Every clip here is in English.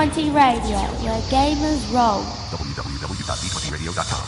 D20 Radio, where gamers roll. www.d20radio.com.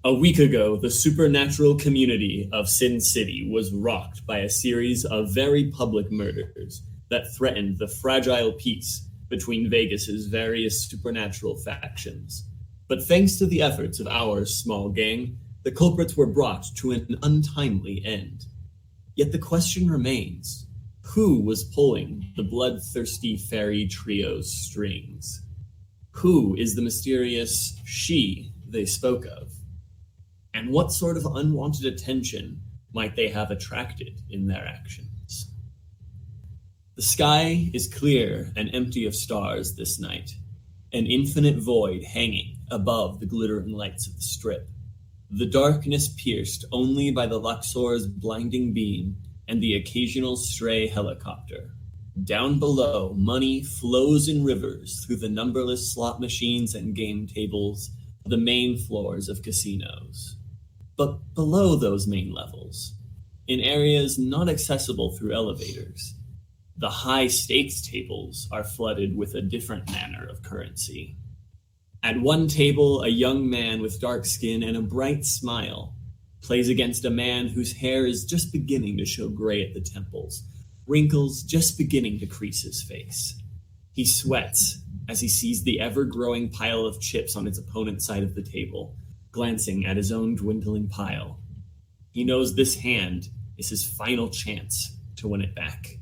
A week ago, the supernatural community of Sin City was rocked by a series of very public murders that threatened the fragile peace between Vegas's various supernatural factions. But thanks to the efforts of our small gang, the culprits were brought to an untimely end. Yet the question remains, who was pulling the bloodthirsty fairy trio's strings? Who is the mysterious she they spoke of? And what sort of unwanted attention might they have attracted in their actions? The sky is clear and empty of stars this night, an infinite void hanging above the glittering lights of the strip. The darkness pierced only by the Luxor's blinding beam and the occasional stray helicopter. Down below, money flows in rivers through the numberless slot machines and game tables of the main floors of casinos. But below those main levels, in areas not accessible through elevators, the high-stakes tables are flooded with a different manner of currency. At one table, a young man with dark skin and a bright smile plays against a man whose hair is just beginning to show gray at the temples, wrinkles just beginning to crease his face. He sweats as he sees the ever-growing pile of chips on his opponent's side of the table, glancing at his own dwindling pile. He knows this hand is his final chance to win it back.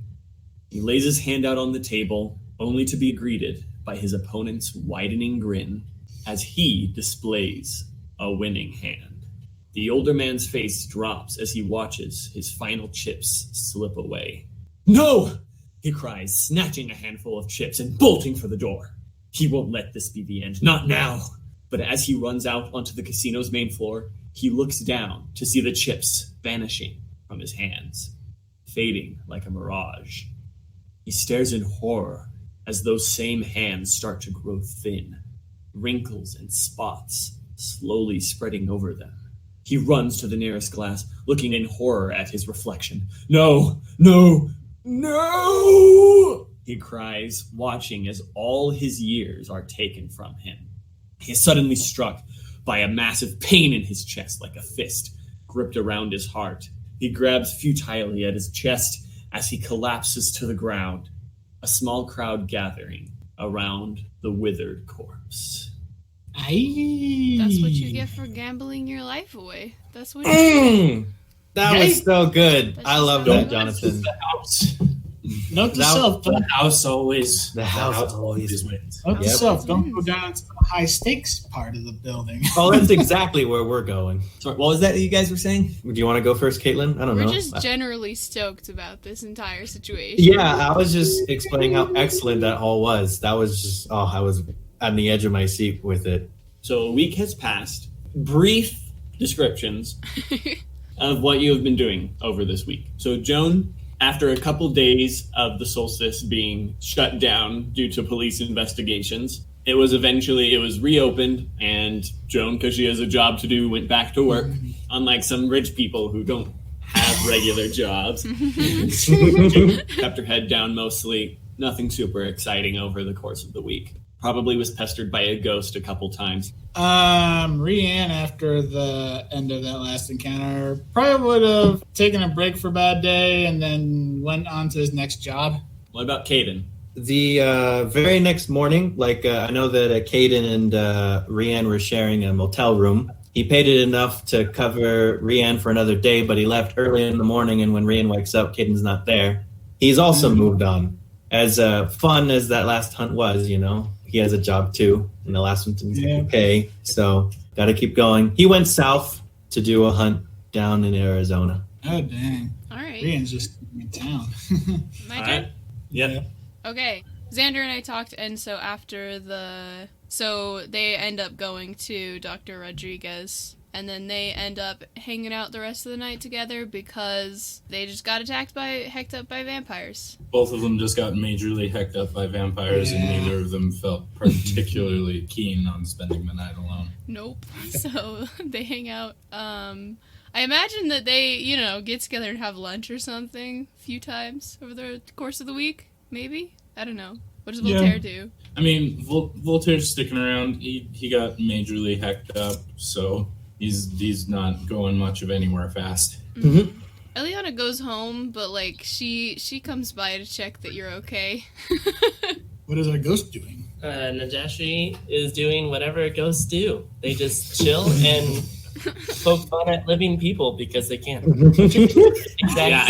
He lays his hand out on the table, only to be greeted by his opponent's widening grin as he displays a winning hand. The older man's face drops as he watches his final chips slip away. "No!" he cries, snatching a handful of chips and bolting for the door. He won't let this be the end, not now. But as he runs out onto the casino's main floor, he looks down to see the chips vanishing from his hands, fading like a mirage. He stares in horror as those same hands start to grow thin, wrinkles and spots slowly spreading over them. He runs to the nearest glass, looking in horror at his reflection. "No! No! No!" he cries, watching as all his years are taken from him. He is suddenly struck by a massive pain in his chest, like a fist gripped around his heart. He grabs futilely at his chest as he collapses to the ground, a small crowd gathering around the withered corpse. Aye. That's what you get for gambling your life away. That's what you That was so good. That's I love so that, good. Jonathan. The house. Note to self, the house always. The house always wins. Note to self, don't go down to the high stakes part of the building. Oh, that's exactly where we're going. Sorry, what was that you guys were saying? Do you want to go first, Caitlin? I don't know. We're just generally stoked about this entire situation. Yeah, I was just explaining how excellent that hall was. That was just, I was on the edge of my seat with it. So a week has passed. Brief descriptions of what you have been doing over this week. So Joan, after a couple days of the solstice being shut down due to police investigations, it was reopened, and Joan, because she has a job to do, went back to work, unlike some rich people who don't have regular jobs. Kept her head down mostly, nothing super exciting over the course of the week. Probably was pestered by a ghost a couple times. Rian, after the end of that last encounter, probably would have taken a break for a bad day and then went on to his next job. What about Cayden? The very next morning, I know that Cayden and Rian were sharing a motel room. He paid it enough to cover Rian for another day, but he left early in the morning, and when Rian wakes up, Cayden's not there. He's also moved on. As fun as that last hunt was, he has a job too, and the last one didn't pay, so got to keep going. He went south to do a hunt down in Arizona. Oh, dang. All right. Rian's just in town. My turn? Right. Yep. Okay. Xander and I talked, and so so they end up going to Dr. Rodriguez, and then they end up hanging out the rest of the night together because they just got hecked up by vampires. Both of them just got majorly hecked up by vampires, and neither of them felt particularly keen on spending the night alone. Nope. So they hang out. I imagine that they, get together and have lunch or something a few times over the course of the week, maybe? I don't know. What does Voltaire do? I mean, Voltaire's sticking around. He got majorly hecked up, so he's not going much of anywhere fast. Mm-hmm. Elianna goes home, but she comes by to check that you're okay. What is our ghost doing? Nijashri is doing whatever ghosts do. They just chill and poke fun at living people because they can. Exactly. Yeah,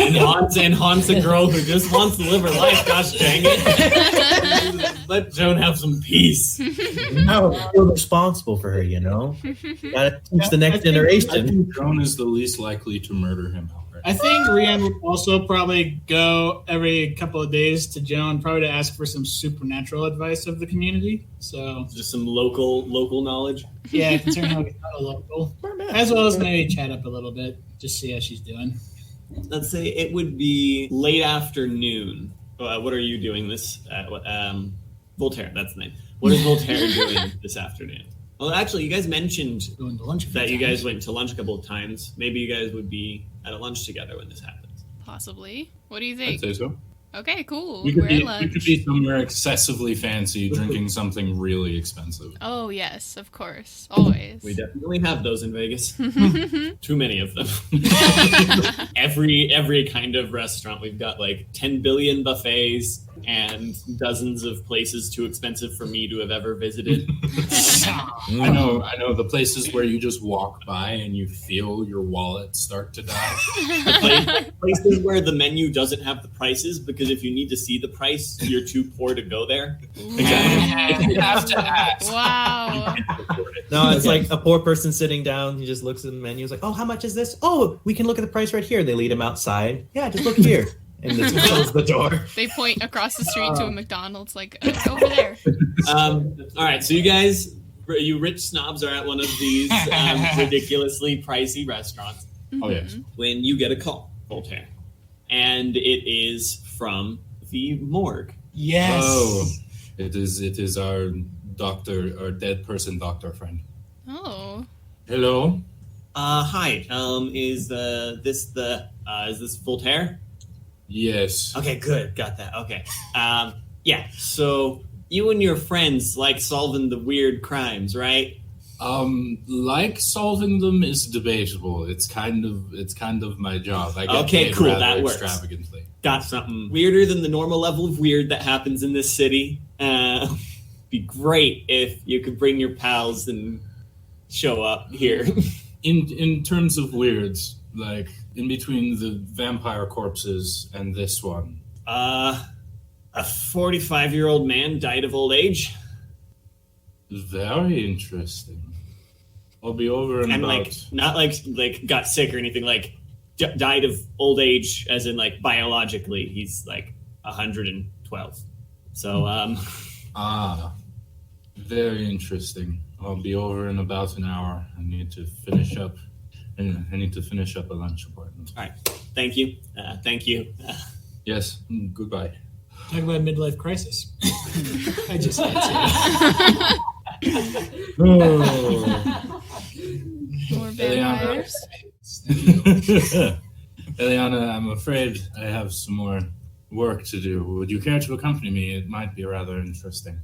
and haunts a girl who just wants to live her life. Gosh dang it! Let Joan have some peace. No, I feel responsible for her. Gotta teach the next I generation. think Joan is the least likely to murder him outright. I think Rian would also probably go every couple of days to Joan, probably to ask for some supernatural advice of the community. So just some local knowledge. Yeah, considering how he's not a local, as well as maybe chat up a little bit, just see how she's doing. Let's say it would be late afternoon. What are you doing Voltaire, that's the name. What is Voltaire doing this afternoon? Well, actually, you guys mentioned going to lunch that you guys went to lunch a couple of times. Maybe you guys would be at a lunch together when this happens. Possibly. What do you think? I'd say so. Okay, cool. We could be somewhere excessively fancy, drinking something really expensive. Oh, yes, of course. Always. We definitely have those in Vegas. Too many of them. Every kind of restaurant. We've got 10 billion buffets and dozens of places too expensive for me to have ever visited. I know the places where you just walk by and you feel your wallet start to die. Places where the menu doesn't have the prices because if you need to see the price, you're too poor to go there. Exactly. You have to ask. Wow. No, it's like a poor person sitting down. He just looks at the menu. He's like, "Oh, how much is this? Oh, we can look at the price right here." They lead him outside. Yeah, just look here. And just close the door. They point across the street to a McDonald's, over there. All right, so you rich snobs are at one of these ridiculously pricey restaurants. Oh, yes. When you get a call, Voltaire. And it is from the morgue. Yes. Oh, it is our dead person doctor friend. Oh. Hello. Hi. Is this Voltaire? Yes. Okay, good. Got that. Okay. Yeah. So you and your friends like solving the weird crimes, right? Like solving them is debatable. It's kind of my job. I get paid cool. rather That works. extravagantly. Got something weirder than the normal level of weird that happens in this city. Be great if you could bring your pals and show up here. In terms of weirds, in between the vampire corpses and this one. A 45-year-old man died of old age. Very interesting. I'll be over in about... not got sick or anything, died of old age as in biologically. He's 112. So, very interesting. I'll be over in about an hour. I need to finish up a lunch appointment. All right. Thank you. Thank you. Yes. Goodbye. Talk about midlife crisis. I just had to. More vampires. Elianna, I'm afraid I have some more work to do. Would you care to accompany me? It might be rather interesting.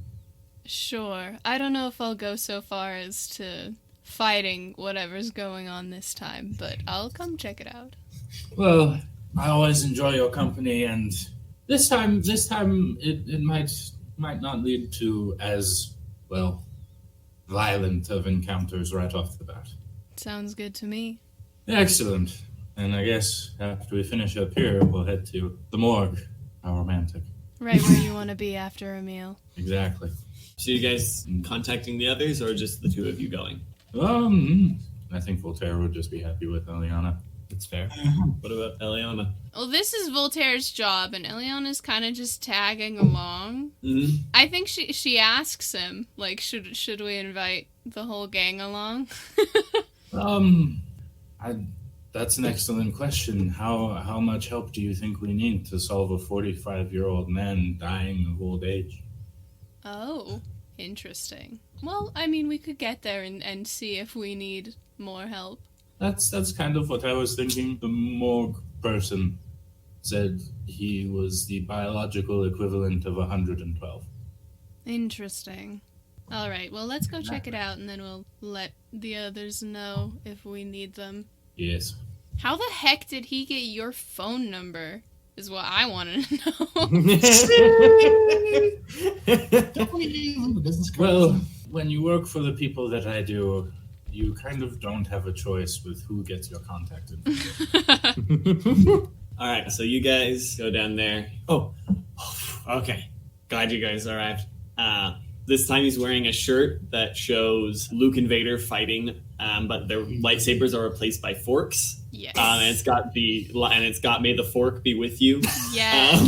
Sure. I don't know if I'll go so far as to fighting whatever's going on this time, but I'll come check it out. Well, I always enjoy your company, and this time it might not lead to as, well, violent of encounters right off the bat. Sounds good to me. Excellent. And I guess after we finish up here, we'll head to the morgue. How romantic. Right where you want to be after a meal. Exactly. So you guys contacting the others, or just the two of you going? I think Voltaire would just be happy with Elianna. That's fair. What about Elianna? Well, this is Voltaire's job, and Elianna's kind of just tagging along. Mm-hmm. I think she asks him, like, should we invite the whole gang along? That's an excellent question. How much help do you think we need to solve a 45-year-old man dying of old age? Oh, interesting. Well, I mean, we could get there and see if we need more help. That's kind of what I was thinking. The morgue person said he was the biological equivalent of 112. Interesting. All right, well, let's go check it out, and then we'll let the others know if we need them. Yes. How the heck did he get your phone number, is what I want to know. Don't we leave the business cards? Well, when you work for the people that I do, you kind of don't have a choice with who gets your contact info. All right, so you guys go down there. Oh, okay. Glad you guys arrived. This time he's wearing a shirt that shows Luke and Vader fighting, but their lightsabers are replaced by forks. Yes. And it's got "May the fork be with you." Yes.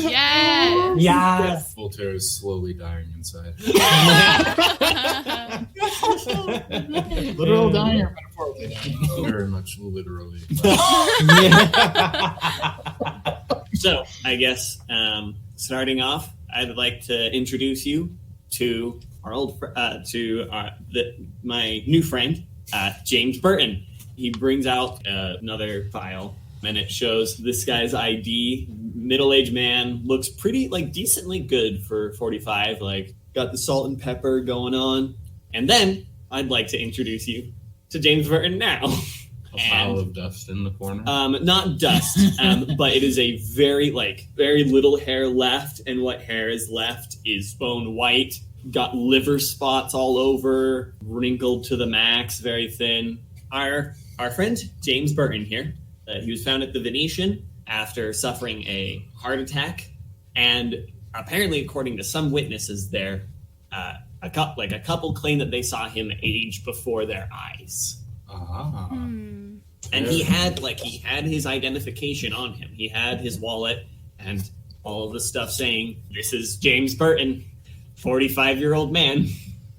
Yes. Yes. Voltaire is slowly dying inside. Literal dying or metaphorically dying? Very much literally. So I guess starting off, I'd like to introduce you to my new friend, James Burton. He brings out another file, and it shows this guy's ID. Middle-aged man, looks pretty decently good for 45. Got the salt and pepper going on. And then I'd like to introduce you to James Burton now. A pile of dust in the corner. Not dust, but it is a very little hair left, and what hair is left is bone white. Got liver spots all over, wrinkled to the max, very thin. Our friend James Burton here, he was found at the Venetian after suffering a heart attack, and apparently, according to some witnesses there, a couple claim that they saw him age before their eyes. And he had his identification on him. He had his wallet and all of the stuff saying, "This is James Burton, 45-year-old man."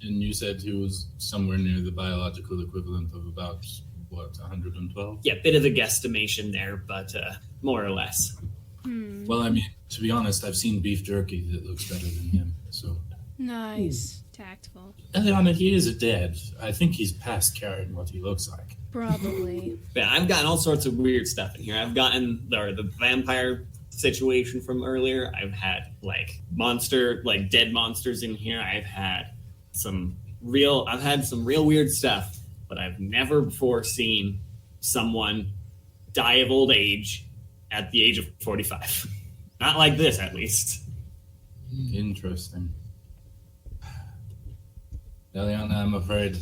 And you said he was somewhere near the biological equivalent of about, 112? Yeah, bit of a guesstimation there, but more or less. Well, I mean, to be honest, I've seen beef jerky that looks better than him, so... Nice. Tactful. Elianna, he is dead. I think he's past caring what he looks like. Probably. Yeah, I've gotten all sorts of weird stuff in here. I've gotten the vampire situation from earlier. I've had dead monsters in here. I've had some real weird stuff, but I've never before seen someone die of old age at the age of 45. Not like this, at least. Interesting. Elianna, I'm afraid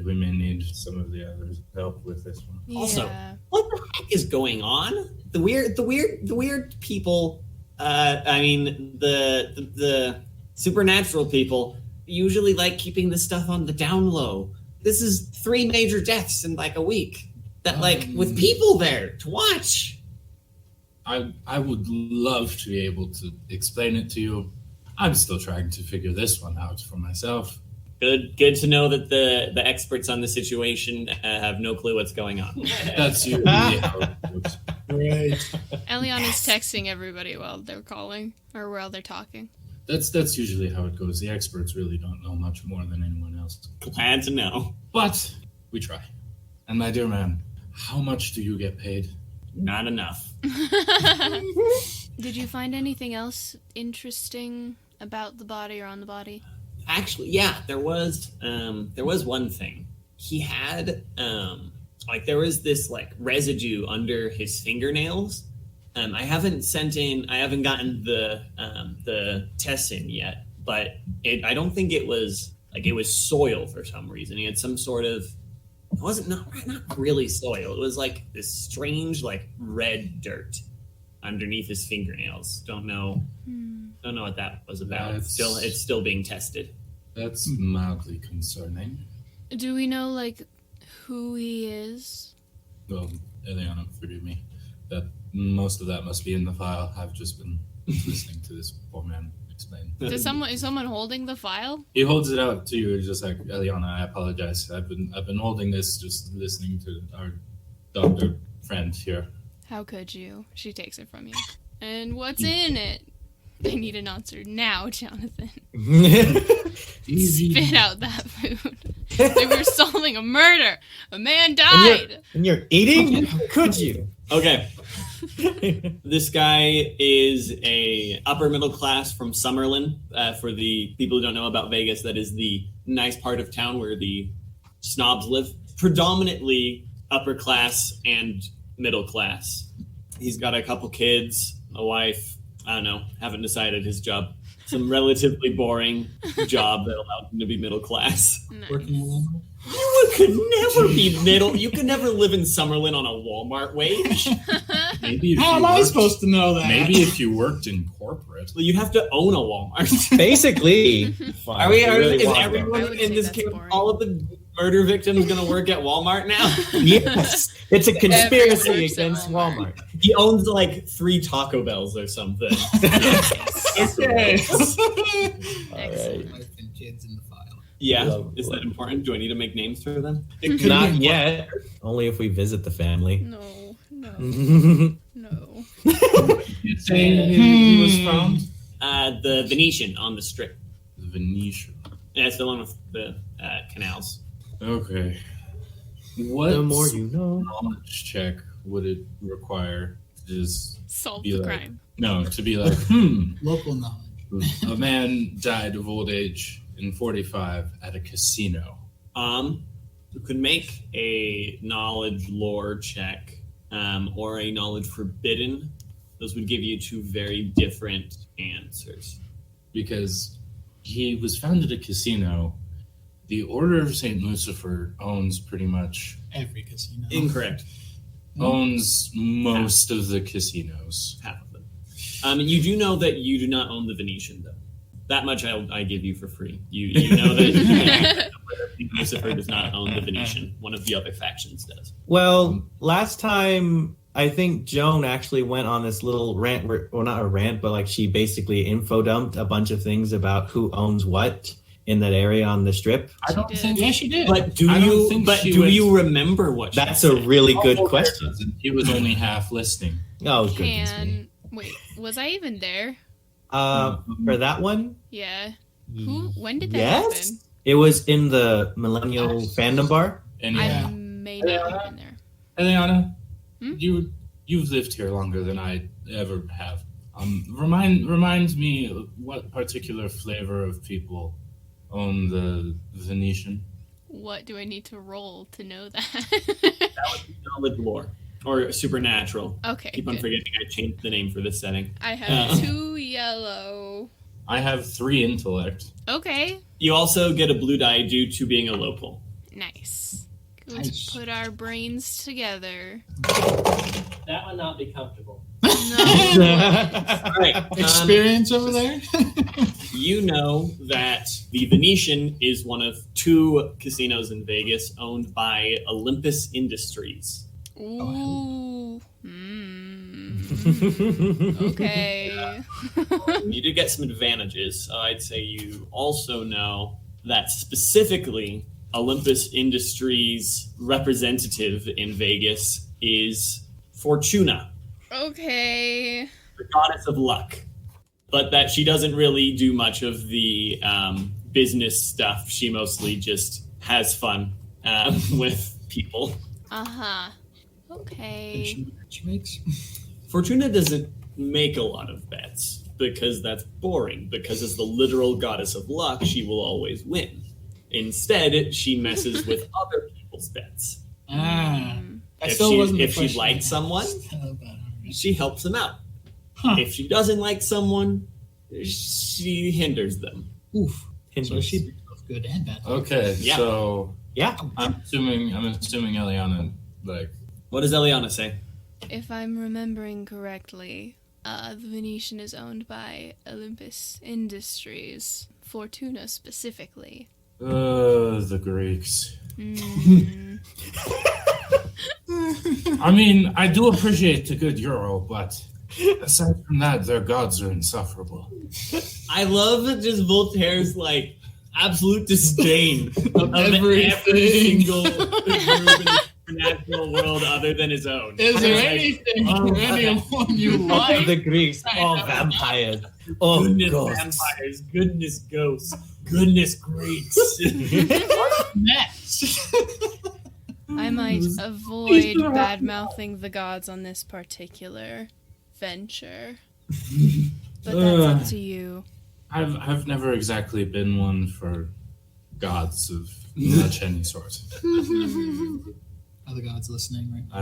we may need some of the others' help with this one. Yeah. Also, what the heck is going on? The weird people. The supernatural people usually like keeping this stuff on the down low. This is 3 major deaths in a week. That with people there to watch. I would love to be able to explain it to you. I'm still trying to figure this one out for myself. Good to know that the experts on the situation have no clue what's going on. That's usually how it works. Right. Elianna's texting everybody while they're calling, or while they're talking. That's usually how it goes. The experts really don't know much more than anyone else. Glad to know. But we try. And my dear man, how much do you get paid? Not enough. Did you find anything else interesting about the body or on the body? Actually, yeah, there was one thing. He had there was this like residue under his fingernails. I haven't gotten the tests in yet, but I don't think it was soil for some reason. He had some sort of, it wasn't not really soil. It was like this strange like red dirt underneath his fingernails. Don't know what that was about. It's still being tested. That's mildly concerning. Do we know like who he is? Well, Elianna, forgive me. That most of that must be in the file. I've just been listening to this poor man explain. Is someone holding the file? He holds it out to you, just like, Elianna, I apologize. I've been holding this, just listening to our doctor friend here. How could you? She takes it from you. And what's in it? I need an answer now, Jonathan. Spit out that food. Like we're solving a murder. A man died. And you're eating? Could you? Okay. This guy is a upper middle class from Summerlin. For the people who don't know about Vegas, that is the nice part of town where the snobs live. Predominantly upper class and middle class. He's got a couple kids, a wife. I don't know. Haven't decided his job. Some relatively boring job that allowed him to be middle class. Nice. Working at Walmart. You could never be middle. You could never live in Summerlin on a Walmart wage. Maybe How am I supposed to know that? Maybe if you worked in corporate. Well, you have to own a Walmart. Basically. Is everyone I would in say this that's camp, boring. all of the murder victims going to work at Walmart now? Yes. It's a conspiracy Everyone works at against Walmart. Walmart. He owns like 3 Taco Bells or something. Okay. Excellent. Wife and kids in the file. Yeah. Love Is that important? Do I need to make names for them? It could Not be yet. Only if we visit the family. No. No. You'd say he was found? The Venetian on the Strip. The Venetian. Yeah, it's the one with the canals. Okay. What The more you know. knowledge check would it require to just Solve be the like, crime. no, to be like, local knowledge. a man died of old age in 45 at a casino. You could make a knowledge lore check, or a knowledge forbidden. Those would give you 2 very different answers. Because he was found at a casino. The Order of St. Lucifer owns pretty much, Every casino. Incorrect. owns most of the casinos. Half of them. You do know that you do not own the Venetian, though. That much I give you for free. You know that Lucifer does not own the Venetian. One of the other factions does. Well, last time I think Joan actually went on this little rant, well, not a rant, but like she basically info dumped a bunch of things about who owns what in that area on the Strip. I don't did. think. Yeah, she did. But do I don't you? think But she do was- you remember what? That's she a said? really good question. He was only half listening. Oh, goodness me. Wait, was I even there? For that one? Yeah. When did that Yes? happen? It was in the Millennial Fandom Bar. And Yeah. I may not have been there. Elianna, Hmm? you've lived here longer than I ever have. Remind me what particular flavor of people own the Venetian. What do I need to roll to know that? Knowledge lore or supernatural. Okay. Keep on good. forgetting I changed the name for this setting. I have 2 yellow. I have 3 intellect. Okay. You also get a blue die due to being a local. Nice. Nice. Let's put our brains together. That would not be comfortable. No. All right. Experience over there? You know that the Venetian is one of 2 casinos in Vegas owned by Olympus Industries. Ooh. Okay. You do get some advantages. I'd say you also know that specifically Olympus Industries representative in Vegas is Fortuna, Okay. the goddess of luck. But that she doesn't really do much of the business stuff. She mostly just has fun with people. Uh-huh. Okay. She makes. Fortuna doesn't make a lot of bets, because that's boring, because as the literal goddess of luck, she will always win. Instead, she messes with other people's bets. If she likes someone, she helps them out. Huh. If she doesn't like someone, she hinders them. Oof. So she did both good and bad. Okay, Yeah. so Yeah. I'm assuming Elianna, like, What does Elianna say? If I'm remembering correctly, the Venetian is owned by Olympus Industries, Fortuna specifically. the Greeks. Mm. I mean, I do appreciate a good euro, but aside from that, their gods are insufferable. I love just Voltaire's like absolute disdain of everything. every single group in the international world other than his own. Is there Like, anyone you like? The Greeks, all vampires. Oh, goodness ghosts. vampires, goodness ghosts, goodness Greeks. Next. I might avoid bad-mouthing the gods on this particular venture. But that's up to you. I've never exactly been one for gods of much any sort. Are the gods listening right now?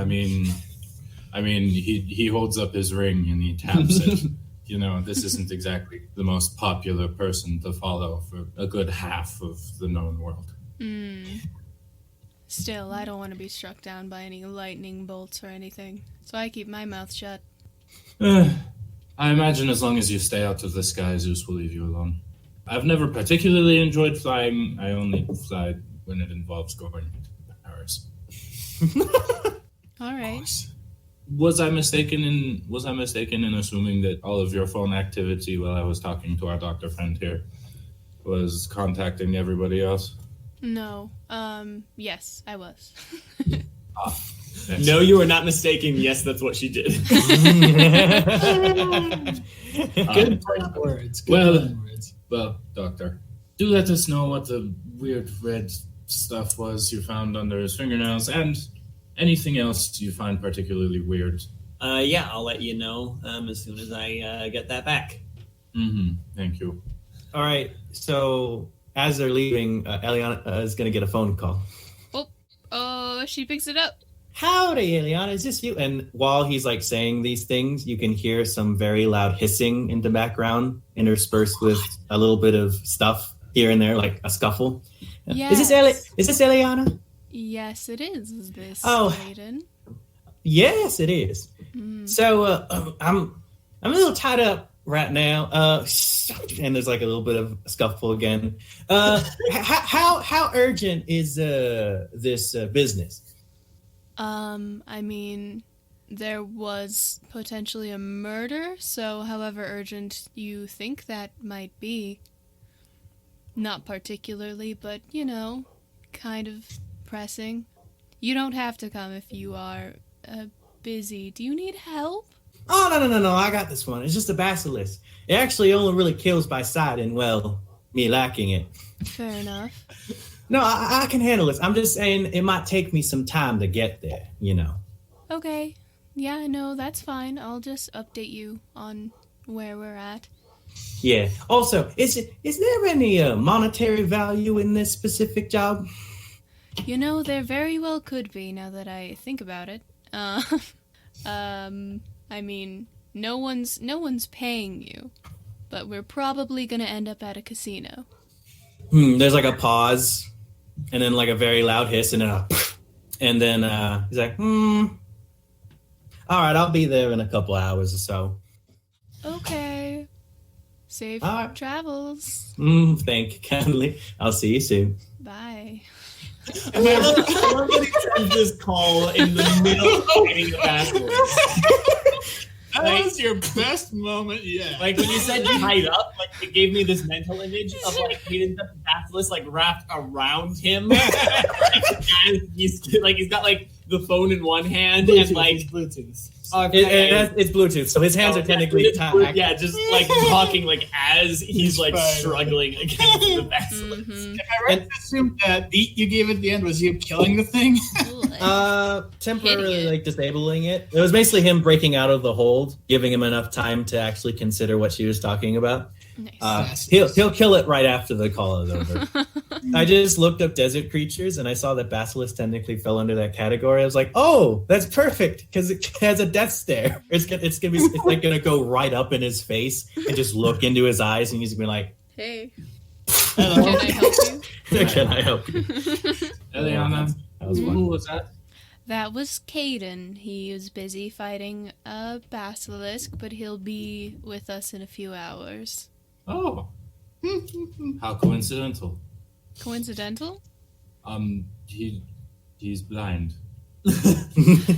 I mean, he holds up his ring and he taps it. You know, this isn't exactly the most popular person to follow for a good half of the known world. Still, I don't want to be struck down by any lightning bolts or anything, so I keep my mouth shut. I imagine as long as you stay out of the sky, Zeus will leave you alone. I've never particularly enjoyed flying. I only fly when it involves going to Paris. All right. Was I mistaken in assuming that all of your phone activity while I was talking to our doctor friend here was contacting everybody else? No. Yes, I was. No, you were not mistaken. Yes, that's what she did. Good planned words. Well, doctor, do let us know what the weird red stuff was you found under his fingernails and anything else you find particularly weird. Yeah, I'll let you know as soon as I get that back. Thank you. All right. So as they're leaving, Elianna is going to get a phone call. Oh, she picks it up. Howdy, Elianna, is this you? And while he's like saying these things, you can hear some very loud hissing in the background, interspersed with a little bit of stuff here and there, like a scuffle. Yes. Is this Elianna? Yes, it is. Is this Cayden? Yes, it is. So I'm a little tied up right now. And there's like a little bit of a scuffle again. How urgent is this business? I mean, there was potentially a murder, so however urgent you think that might be, not particularly, but, you know, kind of pressing. You don't have to come if you are busy. Do you need help? Oh, no, I got this one. It's just a basilisk. It actually only really kills by sight and, well, me lacking it. Fair enough. No, I can handle this. I'm just saying it might take me some time to get there, you know. Okay. Yeah, no, that's fine. I'll just update you on where we're at. Yeah. Also, is there any monetary value in this specific job? You know, there very well could be now that I think about it. I mean, no one's paying you, but we're probably gonna end up at a casino. There's like a pause, and then like a very loud hiss, and then he's like, all right, I'll be there in a couple hours or so. Okay. Safe travels. Thank you kindly. I'll see you soon. Bye. Somebody sends this call in the middle of fighting a basilisk. That was your best moment yet. Like when you said tied up, like it gave me this mental image of like Cayden the basilisk like wrapped around him. And he's got like the phone in one hand Bluetooth, and like Bluetooth. It's Bluetooth, so his hands are technically tied. Yeah, just like talking like as he's like struggling against the basilisk. Mm-hmm. Am I right to assume that beat you gave at the end was you killing the thing? Temporarily, Hitting it. like, disabling it. It was basically him breaking out of the hold, giving him enough time to actually consider what she was talking about. Nice. He'll kill it right after the call is over. I just looked up desert creatures and I saw that basilisk technically fell under that category. I was like, oh, that's perfect because it has a death stare. It's like gonna go right up in his face and just look into his eyes, and he's gonna be like, Hey, hello. can I help you? Can I help you? Elianna, That was who fun. was that? That was Cayden. He was busy fighting a basilisk, but he'll be with us in a few hours. Oh, how coincidental. Coincidental? He's blind.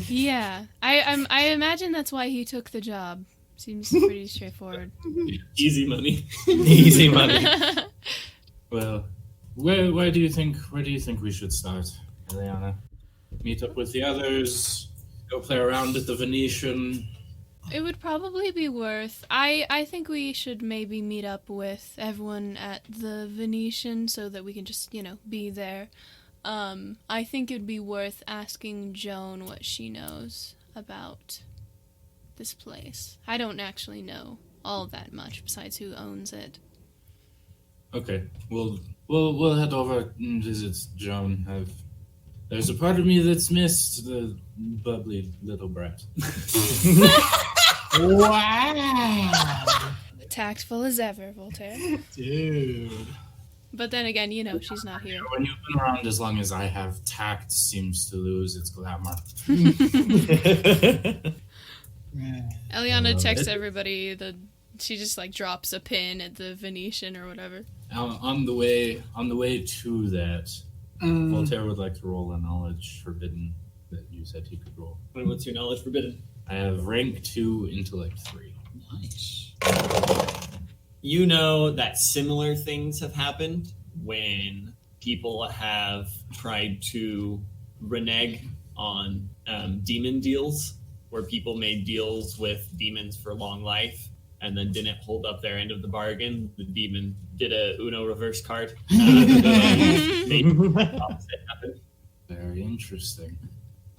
Yeah. I imagine that's why he took the job. Seems pretty straightforward. Easy money. Easy money. Well, where do you think we should start, Elianna? Meet up with the others, go play around at the Venetian. It would probably be worth... I think we should maybe meet up with everyone at the Venetian so that we can just, be there. I think it would be worth asking Joan what she knows about this place. I don't actually know all that much besides who owns it. Okay, we'll head over and visit Joan. There's a part of me that's missed the bubbly little brat. Wow. Tactful as ever, Voltaire. Dude. But then again, she's not here. When you've been around as long as I have, tact seems to lose its glamour. Elianna texts everybody she just drops a pin at the Venetian or whatever. On the way to that, Voltaire would like to roll a knowledge forbidden that you said he could roll. And what's your knowledge forbidden? I have rank 2, intellect 3. Nice. You know that similar things have happened when people have tried to renege on demon deals, where people made deals with demons for long life and then didn't hold up their end of the bargain. The demon did a Uno reverse card. Made the opposite happen. Very interesting.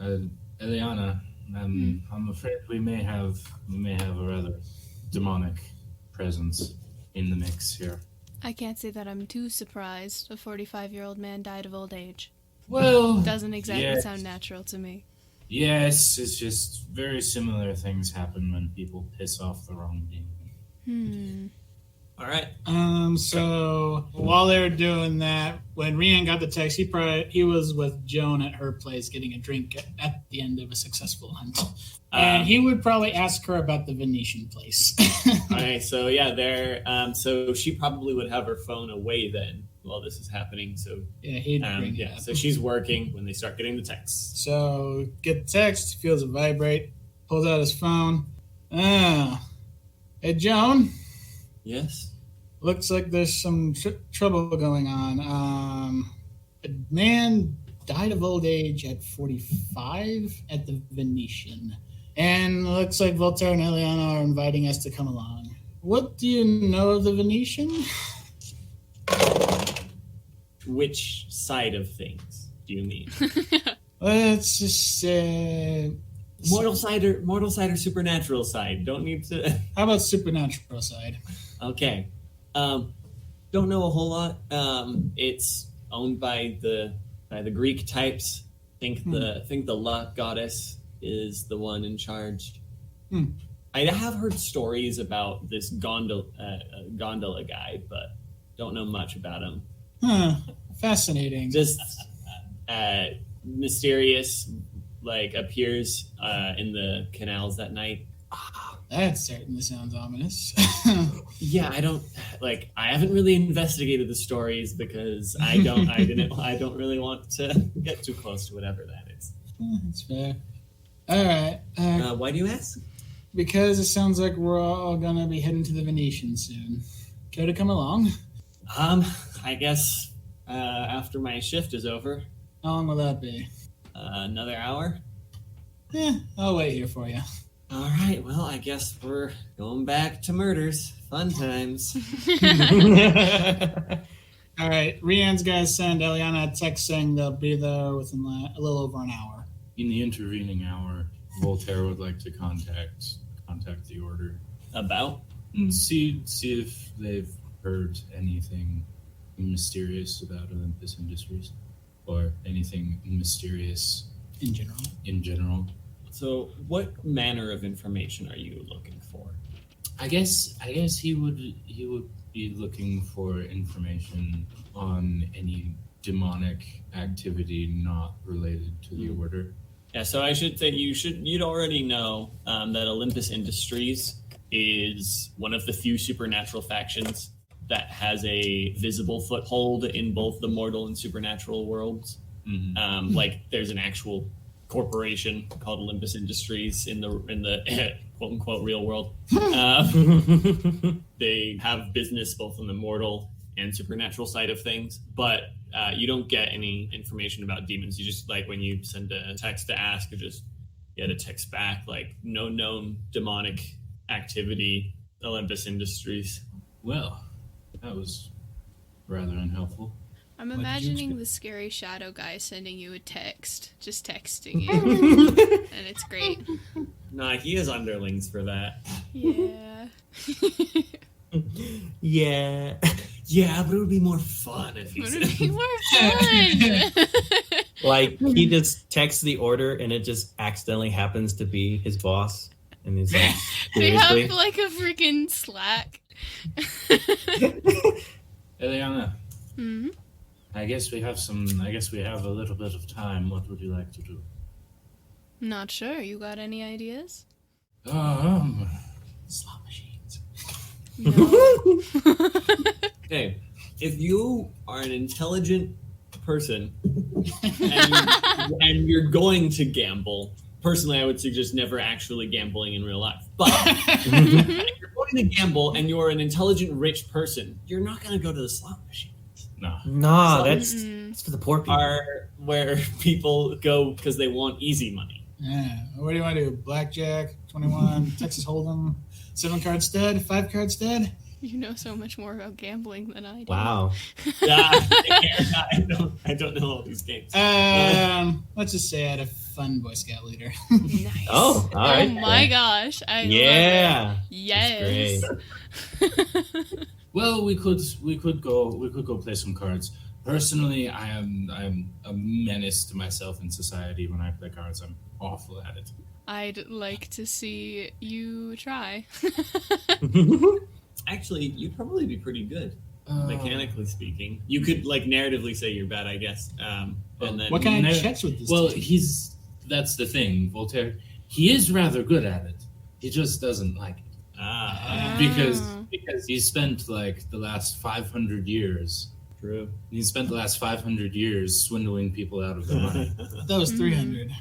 Elianna, I'm afraid we may have a rather demonic presence in the mix here. I can't say that I'm too surprised. A 45-year-old man died of old age. Well, Doesn't exactly yes. sound natural to me. Yes, it's just very similar things happen when people piss off the wrong demon. All right. So while they were doing that, when Rian got the text, he was with Joan at her place getting a drink at the end of a successful hunt. And he would probably ask her about the Venetian place. Okay, so yeah, so she probably would have her phone away then while this is happening. So Yeah, he'd bring it up. so she's working when they start getting the texts. So get the text, feels it vibrate, pulls out his phone. Hey, Joan. Yes. Looks like there's some trouble going on. A man died of old age at 45 at the Venetian. And looks like Voltaire and Elianna are inviting us to come along. What do you know of the Venetian? Which side of things do you mean? Let's just say... Mortal side or supernatural side? Don't need to. How about supernatural side? Okay. Don't know a whole lot. It's owned by the Greek types. Think the luck goddess is the one in charge. I have heard stories about this gondola guy, but don't know much about him. Fascinating. Just mysterious, appears in the canals that night. That certainly sounds ominous. Yeah, I haven't really investigated the stories because I don't really want to get too close to whatever that is. That's fair. All right. Why do you ask? Because it sounds like we're all gonna be heading to the Venetian soon. Care to come along? I guess after my shift is over. How long will that be? Another hour? I'll wait here for you. All right, well, I guess we're going back to murders. Fun times. All right, Rian's guys send Elianna a text saying they'll be there within a little over an hour. in the intervening hour, Voltaire would like to contact the Order. About? See if they've heard anything mysterious about Olympus Industries, or anything mysterious In general. in general. So, what manner of information are you looking for? I guess he would be looking for information on any demonic activity not related to the Order. Yeah, so I should say you'd already know that Olympus Industries is one of the few supernatural factions that has a visible foothold in both the mortal and supernatural worlds. Mm-hmm. Like, there's an actual corporation called Olympus Industries in the quote unquote real world. They have business both on the mortal and supernatural side of things, but you don't get any information about demons. You just, like, when you send a text to ask, you just get a text back like, no known demonic activity, Olympus Industries. Well, that was rather unhelpful. I'm What did you imagining expect? the scary shadow guy sending you a text, just texting you, and it's great. Nah, he has underlings for that. Yeah. Yeah. Yeah, but it would be more fun if he Would said. it be more fun? Like, he just texts the Order, and it just accidentally happens to be his boss. And he's like, They have seriously? like a freaking Slack. Elianna, Hmm? I guess we have a little bit of time. What would you like to do? Not sure. You got any ideas? Slot machines. No. Hey, if you are an intelligent person and you're going to gamble, personally, I would suggest never actually gambling in real life. But if you're going to gamble and you're an intelligent, rich person, you're not going to go to the slot machine. No. Nah, Mm-mm. that's for the poor people. Are where people go because they want easy money. Yeah. What do you want to do? Blackjack, 21, Texas Hold'em, 7-card stud, 5-card stud? You know so much more about gambling than I do. Wow. I don't know all these games. Let's just say I had a fun Boy Scout leader. Nice. Oh, all right. Oh my gosh. I Yeah. love it. Yes. Well, we could go play some cards. Personally, I am a menace to myself in society when I play cards. I'm awful at it. I'd like to see you try. Actually, you'd probably be pretty good, mechanically speaking. You could, like, narratively say you're bad, I guess. And then What kind of checks with this? Well, team? that's the thing, Voltaire. He is rather good at it. He just doesn't like it. Because he spent like the last 500 years. True. He spent the last 500 years swindling people out of their money. That was 300.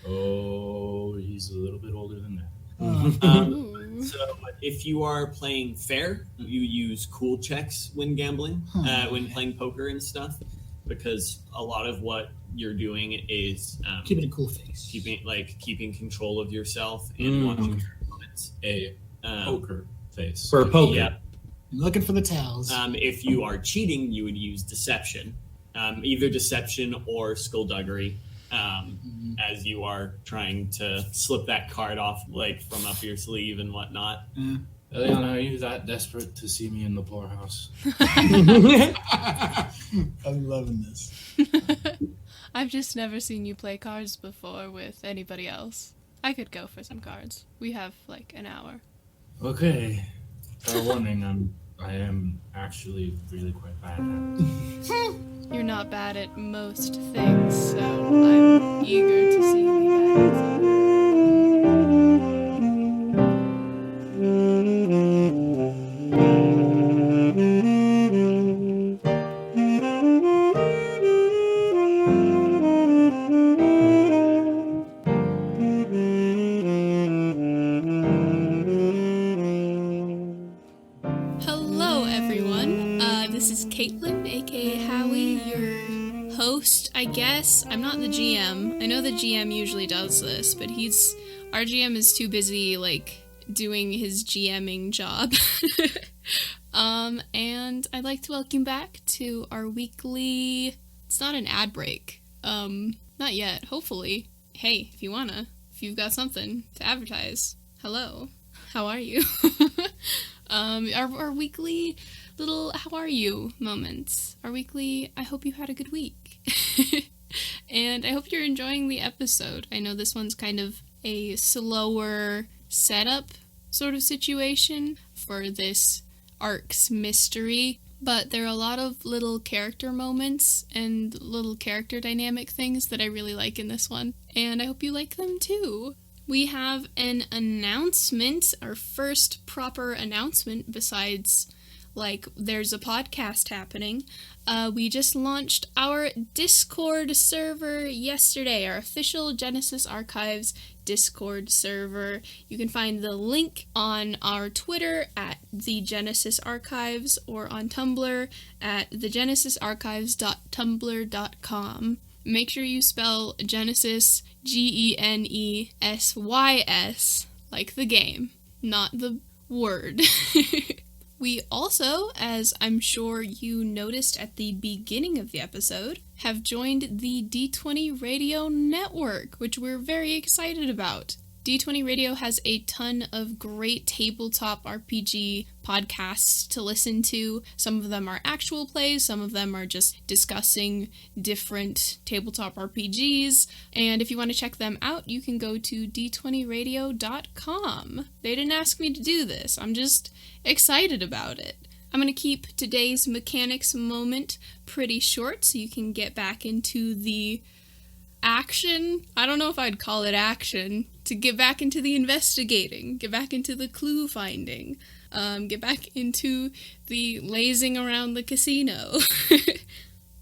Oh, he's a little bit older than that. Ooh. So if you are playing fair, you use cool checks when gambling, when playing poker and stuff, because a lot of what you're doing is Keeping a cool face. keeping control of yourself and watching your opponents. A poker face. For poker. Yeah. I'm looking for the towels. If you are cheating, you would use deception, either deception or skullduggery, as you are trying to slip that card off, like, from up your sleeve and whatnot. Elianna, are you that desperate to see me in the poorhouse? I'm loving this. I've just never seen you play cards before with anybody else. I could go for some cards. We have like an hour. Okay. Fair warning, I am actually really quite bad at it. You're not bad at most things, so I'm eager to see you be bad at Hello, everyone. This is Caitlin, aka Howie, your host, I guess. I'm not the GM. I know the GM usually does this, but our GM is too busy, like, doing his GMing job. And I'd like to welcome back to our weekly, it's not an ad break. Not yet, hopefully. hey, if you've got something to advertise, hello, how are you? Our weekly little how are you moments. Our weekly, I hope you had a good week. And I hope you're enjoying the episode. I know this one's kind of a slower setup sort of situation for this arc's mystery, but there are a lot of little character moments and little character dynamic things that I really like in this one, and I hope you like them too. We have an announcement, our first proper announcement besides, like, there's a podcast happening. We just launched our Discord server yesterday, our official Genesys Archives Discord server. You can find the link on our Twitter at the Genesys Archives or on Tumblr at thegenesysarchives.tumblr.com. Make sure you spell Genesys Genesys like the game, not the word. We also, as I'm sure you noticed at the beginning of the episode, have joined the D20 Radio Network, which we're very excited about. D20 Radio has a ton of great tabletop RPG podcasts to listen to. Some of them are actual plays, some of them are just discussing different tabletop RPGs. And if you want to check them out, you can go to d20radio.com. They didn't ask me to do this. I'm just excited about it. I'm going to keep today's mechanics moment pretty short so you can get back into the action. I don't know if I'd call it action. To get back into the investigating, get back into the clue finding, get back into the lazing around the casino.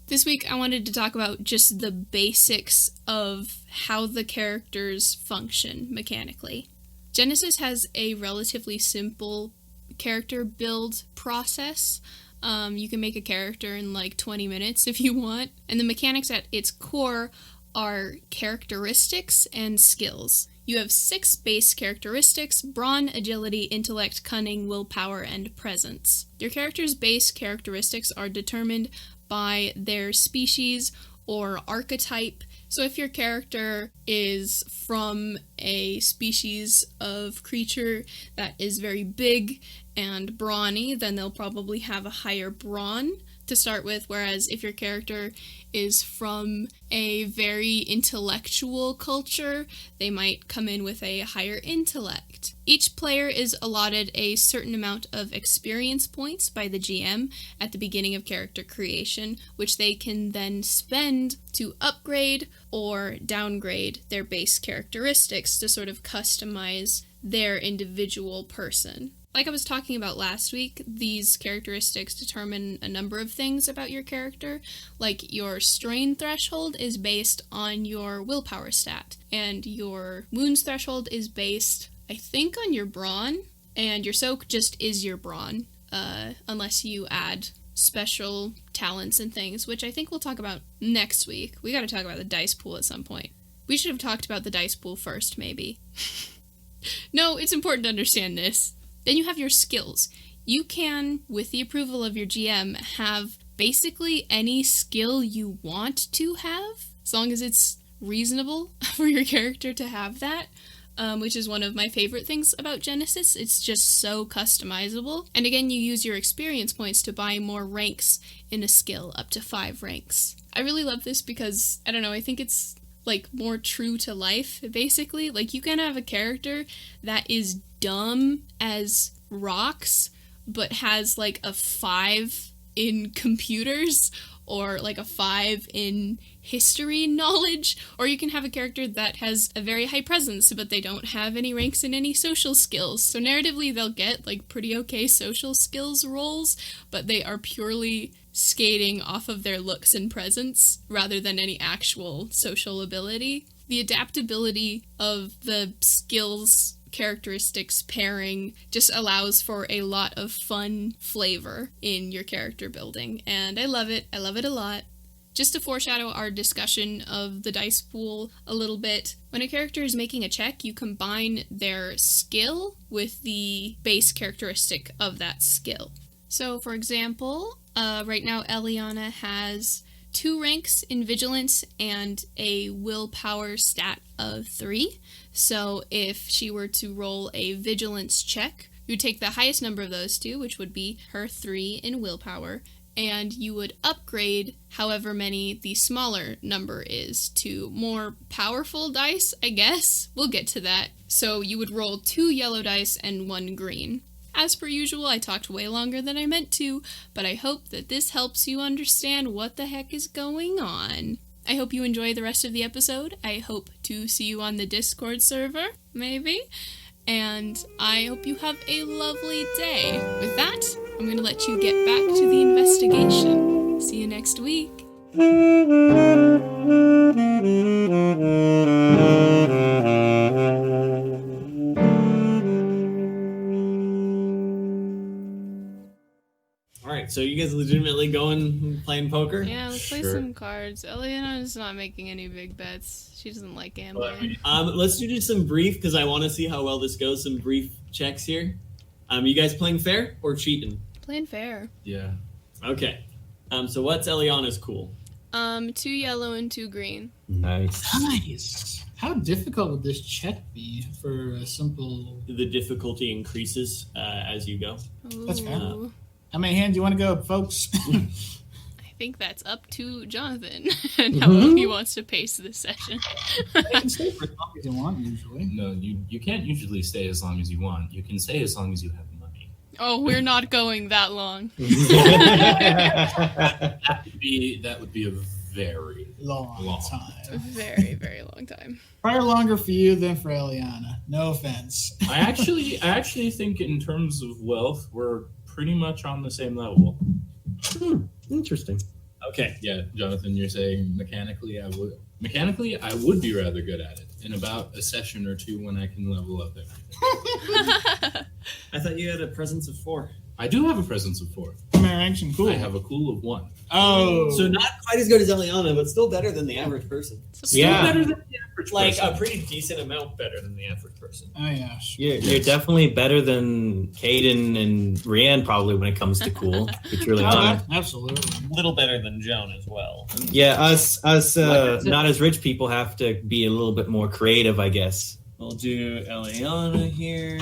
This week I wanted to talk about just the basics of how the characters function mechanically. Genesys has a relatively simple character build process. You can make a character in like 20 minutes if you want, and the mechanics at its core are characteristics and skills. You have 6 base characteristics: brawn, agility, intellect, cunning, willpower, and presence. Your character's base characteristics are determined by their species or archetype. So if your character is from a species of creature that is very big and brawny, then they'll probably have a higher brawn to start with, whereas if your character is from a very intellectual culture, they might come in with a higher intellect. Each player is allotted a certain amount of experience points by the GM at the beginning of character creation, which they can then spend to upgrade or downgrade their base characteristics to sort of customize their individual person. Like I was talking about last week, these characteristics determine a number of things about your character. Like your strain threshold is based on your willpower stat, and your wounds threshold is based, I think, on your brawn, and your soak just is your brawn, unless you add special talents and things, which I think we'll talk about next week. We gotta talk about the dice pool at some point. We should have talked about the dice pool first, maybe. No, it's important to understand this. Then you have your skills. You can, with the approval of your GM, have basically any skill you want to have, as long as it's reasonable for your character to have that, which is one of my favorite things about Genesys. It's just so customizable. And again, you use your experience points to buy more ranks in a skill, up to 5 ranks. I really love this because, I don't know, I think it's like more true to life, basically. Like, you can have a character that is dumb as rocks, but has like a 5 in computers, or like a 5 in history knowledge, or you can have a character that has a very high presence, but they don't have any ranks in any social skills. So narratively, they'll get like pretty okay social skills rolls, but they are purely skating off of their looks and presence rather than any actual social ability. The adaptability of the skills characteristics pairing just allows for a lot of fun flavor in your character building, and I love it. I love it a lot. Just to foreshadow our discussion of the dice pool a little bit, when a character is making a check, you combine their skill with the base characteristic of that skill. So, for example, right now Elianna has 2 ranks in vigilance and a willpower stat of 3. So if she were to roll a vigilance check, you take the highest number of those 2, which would be her 3 in willpower, and you would upgrade however many the smaller number is to more powerful dice, I guess. We'll get to that. So you would roll 2 yellow dice and 1 green. As per usual, I talked way longer than I meant to, but I hope that this helps you understand what the heck is going on. I hope you enjoy the rest of the episode. I hope to see you on the Discord server, maybe. And I hope you have a lovely day. With that, I'm going to let you get back to the investigation. See you next week. Alright, so you guys legitimately going playing poker? Yeah, let's play some cards. Elianna's not making any big bets. She doesn't like gambling. Let's do just some brief, because I want to see how well this goes. Some brief checks here. You guys playing fair or cheating? Playing fair. Yeah. Okay. So what's Elianna's cool? 2 yellow and 2 green. Nice. How difficult would this check be for a simple... The difficulty increases as you go. That's fair. Ooh. How many hands do you want to go, folks? I think that's up to Jonathan and how he wants to pace this session. You can stay for as long as you want, usually. No, you can't usually stay as long as you want. You can stay as long as you have money. Oh, we're not going that long. That would be a very Long time. A very, very long time. Probably longer for you than for Elianna. No offense. I actually think in terms of wealth, we're pretty much on the same level. Interesting. Okay. Yeah, Jonathan, you're saying mechanically I would be rather good at it in about a session or 2 when I can level up everything. I thought you had a presence of 4. I do have a presence of 4. Interaction, cool. I have a cool of 1. Oh. So not quite as good as Elianna, but still better than the average person. Yeah. Better than the average Like person. a pretty decent amount better than the average person. Oh, yeah. You're definitely better than Cayden and Rian probably when it comes to cool. To be truly honest. Absolutely. A little better than Joan as well. Yeah, us not as rich people have to be a little bit more creative, I guess. We'll do Elianna here.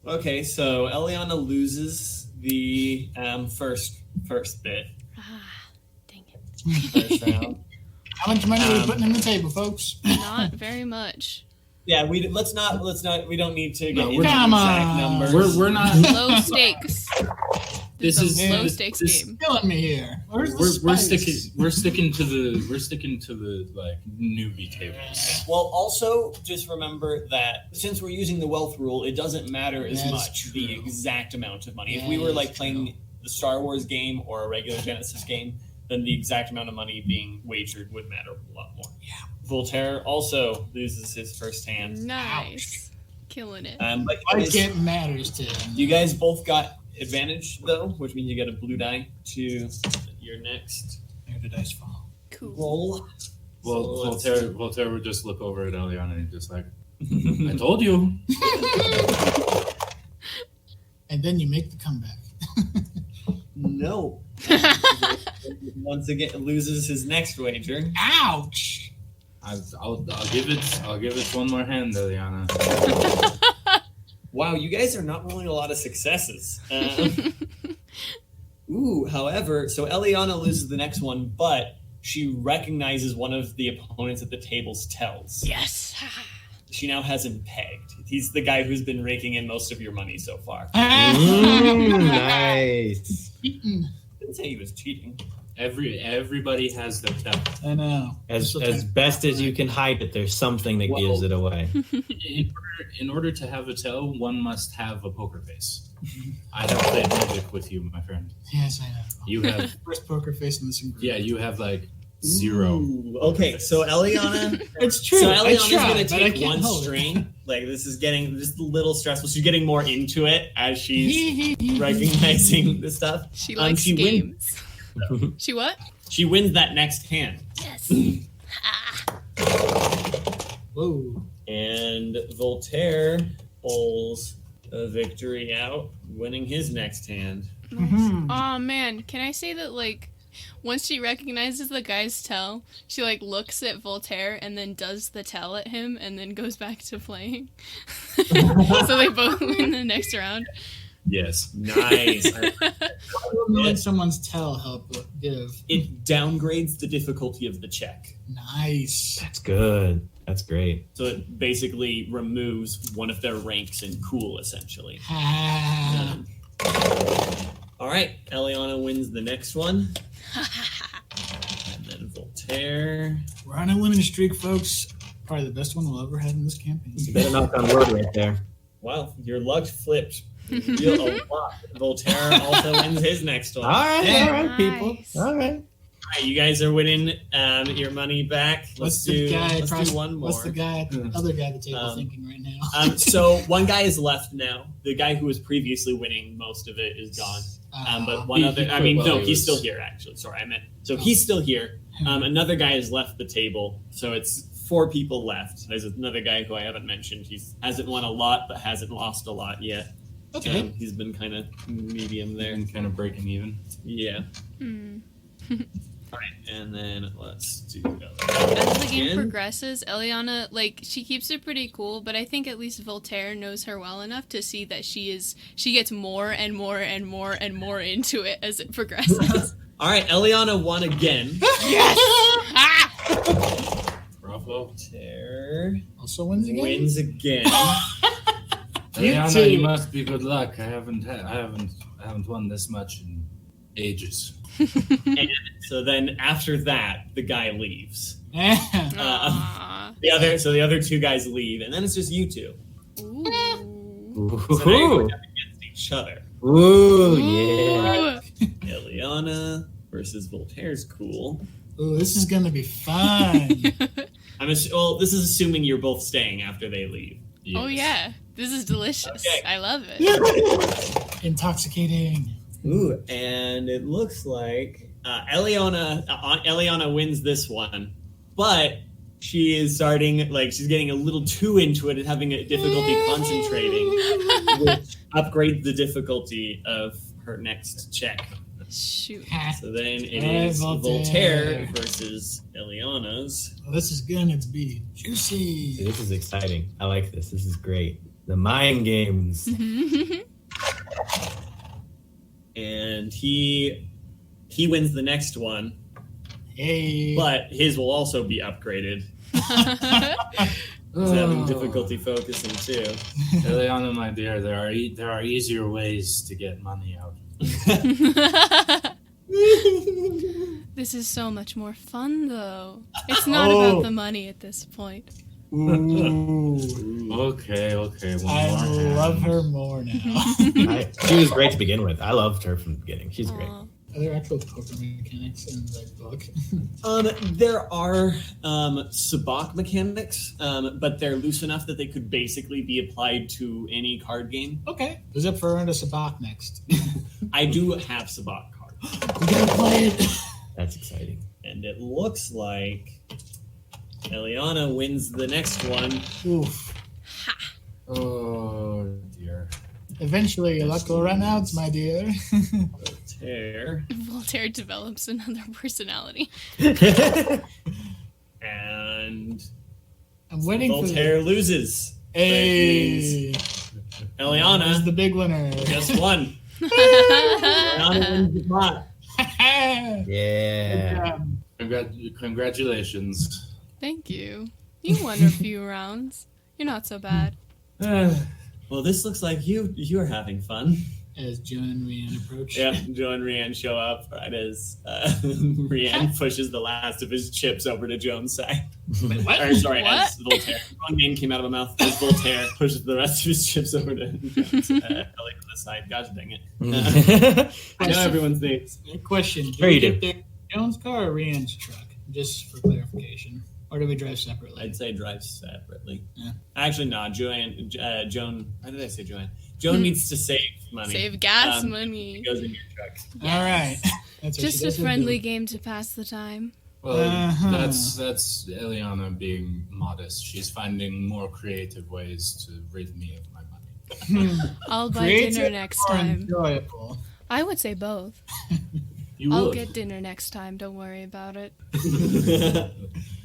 Okay, so Elianna loses the first bit. Dang it. First round. How much money are we putting on the table, folks? Not very much. Yeah, we don't need to get No, into we're- exact Come on. numbers. We're not. Low stakes. This is a low stakes game. Killing me here. Where's the We're spice? sticking to the like newbie tables. Well, also just remember that since we're using the wealth rule, it doesn't matter as That's much the true. exact amount of money. If That we were is like playing true. the Star Wars game or a regular Genesys game, then the exact amount of money being wagered would matter a lot more. Yeah. Voltaire also loses his first hand. Nice. Killing it. But Like it matters to him. you guys both got advantage though, which means you get a blue die to your next Where did dice fall? Cool. roll. Well, So let's- Voltaire would just look over at Elianna and just like, I told you. And then you make the comeback. No. Once again, loses his next wager. Ouch! I'll give it one more hand, Elianna. Wow, you guys are not rolling a lot of successes. However, so Elianna loses the next one, but she recognizes one of the opponents at the table's tells. Yes. She now has him pegged. He's the guy who's been raking in most of your money so far. Nice. Eaten. Didn't say he was cheating. Everybody has their tell. I know. As best as you can hide it, there's something that gives it away. In order to have a tell, one must have a poker face. I have played Magic with you, my friend. Yes, I know. You have, First poker face in this group. yeah, you have like 0. Ooh, okay, so Elianna. It's true. So I Elianna's tried, going to but I take can't one hold it. string. Like, this is getting just a little stressful. She's getting more into it as she's recognizing the stuff. She likes she games. She what? She wins that next hand. Yes. Whoa. And Voltaire pulls a victory out, winning his next hand. Mhm. Oh man, can I say that like once she recognizes the guy's tell, she like looks at Voltaire and then does the tell at him and then goes back to playing. So they both win the next round. Yes. Nice. Knowing someone's tell help give. It downgrades the difficulty of the check. Nice. That's good. That's great. So it basically removes one of their ranks in cool, essentially. Ah. All right, Elianna wins the next one. And then Voltaire. We're on a winning streak, folks. Probably the best one we'll ever have in this campaign. You better knock on wood right there. Wow, your luck flipped real a lot. Voltaire also wins his next one. All right, people. Nice. All right. All right, you guys are winning your money back. Let's do one more. What's the guy, the other guy at the table thinking right now? So one guy is left now. The guy who was previously winning most of it is gone. But one other, I mean, no, he's still here, actually. Sorry, I meant. So he's still here. Another guy has left the table. So it's 4 people left. There's another guy who I haven't mentioned. He hasn't won a lot, but hasn't lost a lot yet. Okay. He's been kind of medium there. And kind of breaking even. Yeah. All right, and then let's do As the game progresses, Elianna, like, she keeps it pretty cool, but I think at least Voltaire knows her well enough to see that she gets more and more and more and more into it as it progresses. All right, Elianna won again. Yes! Bravo. Voltaire Also wins again. wins again. Elianna, you must be good luck. I haven't won this much in ages. And so then after that, the guy leaves. Aw. The other 2 guys leave, and then it's just you 2. Ooh. So now you're going up against each other. Ooh, yeah. Elianna versus Voltaire's cool. Ooh, this is gonna be fun. This is assuming you're both staying after they leave. Yes. Oh yeah, this is delicious. Okay. I love it. Intoxicating. Ooh, and it looks like Elianna wins this one, but she is starting, she's getting a little too into it and having a difficulty concentrating, which upgrades the difficulty of her next check. Shoot. So then it All right, is Voltaire. Voltaire versus Elianna's. Well, this is gonna be juicy. This is exciting. I like this. This is great. The mind games. And he wins the next one, Hey. but his will also be upgraded. He's having difficulty focusing too. Elianna, my dear, there are easier ways to get money out. This is so much more fun, though. It's not about the money at this point. Ooh. Okay. I love her more now. She was great to begin with. I loved her from the beginning. She's great. Aw. Are there actual poker mechanics in the book? There are sabacc mechanics, but they're loose enough that they could basically be applied to any card game. Okay. Who's up for into Sabacc next? I do have sabacc cards. We gotta play it. That's exciting. And it looks like Elianna wins the next one. Oof. Oh dear. Eventually, your luck will run out, my dear. Voltaire. Voltaire develops another personality. And I'm waiting Voltaire loses. Hey. Elianna Who's the big winner? just won. Elianna wins the pot. Yeah. Congratulations. Thank you. You won a few rounds. You're not so bad. Well, this looks like you are having fun. As Joan and Rian approach. Yeah, Joan and Rian show up right as Rian pushes the last of his chips over to Joan's side. What? Or, sorry, What? as Voltaire. Wrong name came out of my mouth. As Voltaire pushes the rest of his chips over to Joan's Ellie on the side. Gosh dang it. I know everyone's names. Question. Do Sure we you get there Joan's car or Rian's truck? Just for clarification. Or do we drive separately? I'd say drive separately. Yeah. Actually, no. Joan. Why did I say Joanne? Joan needs to save money. Save gas It money. goes in your truck. All right. That's what Just she a does. friendly game to pass the time. Well, Uh-huh. that's Elianna being modest. She's finding more creative ways to rid me of my money. I'll buy Creative dinner next or time. enjoyable. I would say both. I'll would. get dinner next time. Don't worry about it.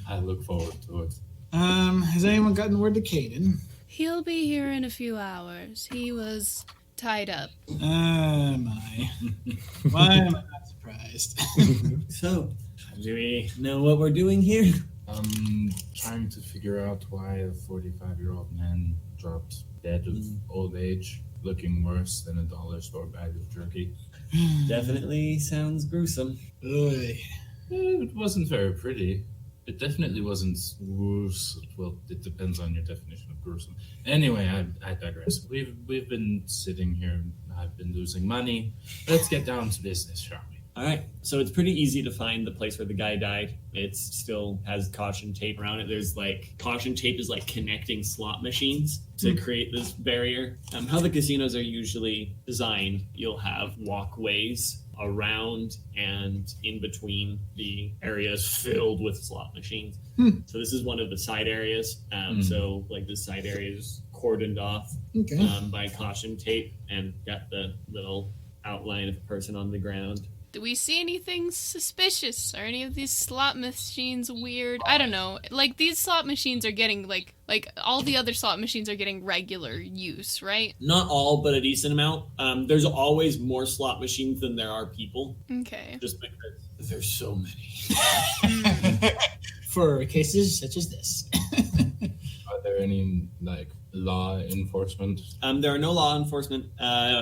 I look forward to it. Has anyone gotten word to Cayden? He'll be here in a few hours. He was tied up. My. Why am I not surprised? So, do we know what we're doing here? I'm trying to figure out why a 45-year-old man dropped dead of old age, looking worse than a dollar store bag of jerky. Definitely sounds gruesome. Oy. It wasn't very pretty. It definitely wasn't gruesome. Well, it depends on your definition of gruesome. Anyway, I digress. We've been sitting here. I've been losing money. Let's get down to business, shall we? All right, so it's pretty easy to find the place where the guy died. It still has caution tape around it. There's caution tape is connecting slot machines to create this barrier. How the casinos are usually designed, you'll have walkways around and in between the areas filled with slot machines. So this is one of the side areas. So this side area is cordoned off by caution tape and got the little outline of a person on the ground. Do we see anything suspicious? Are any of these slot machines weird? I don't know. These slot machines are getting, all the other slot machines are getting regular use, right? Not all, but a decent amount. There's always more slot machines than there are people. Okay. Just because there's so many. For cases such as this. Are there any, law enforcement? There are no law enforcement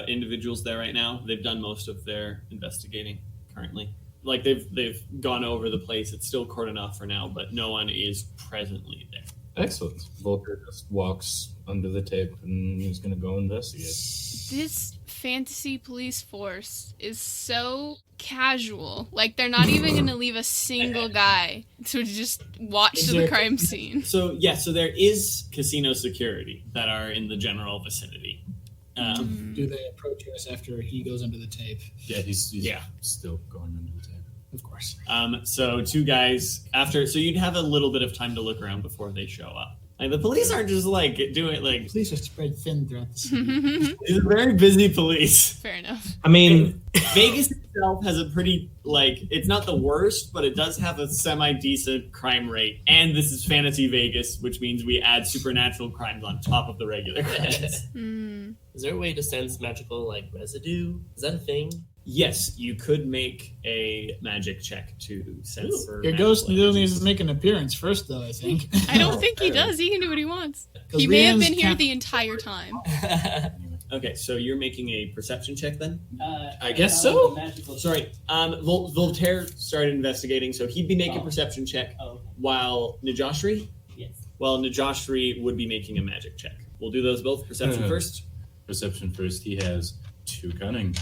individuals there right now. They've done most of their investigating currently. They've gone over the place. It's still cordoned off for now, but no one is presently there. Excellent. Voltaire just walks under the tape and he's going to go investigate. This fantasy police force is so casual. They're not even going to leave a single guy to just watch the crime scene. So there is casino security that are in the general vicinity. Do they approach us after he goes under the tape? Yeah, he's still going under the tape. Of course. So two guys so you'd have a little bit of time to look around before they show up. The police aren't just doing Police are spread thin throughout the city. It's a very busy police. Fair enough. I mean, Vegas itself has a pretty it's not the worst, but it does have a semi-decent crime rate. And this is fantasy Vegas, which means we add supernatural crimes on top of the regular crimes. Is there a way to sense magical residue? Is that a thing? Yes, you could make a magic check to sense for Your magical ghost still energies. needs to make an appearance first, though, I think. I don't think he does. He can do what he wants. 'Cause He may have Rian's been here the entire time. Okay, so you're making a perception check then? I guess so. Sorry, Voltaire started investigating, so he'd be making a perception check while Nijashri? Yes. Well, Nijashri would be making a magic check. We'll do those both. Perception first. Perception first. He has 2 cunning.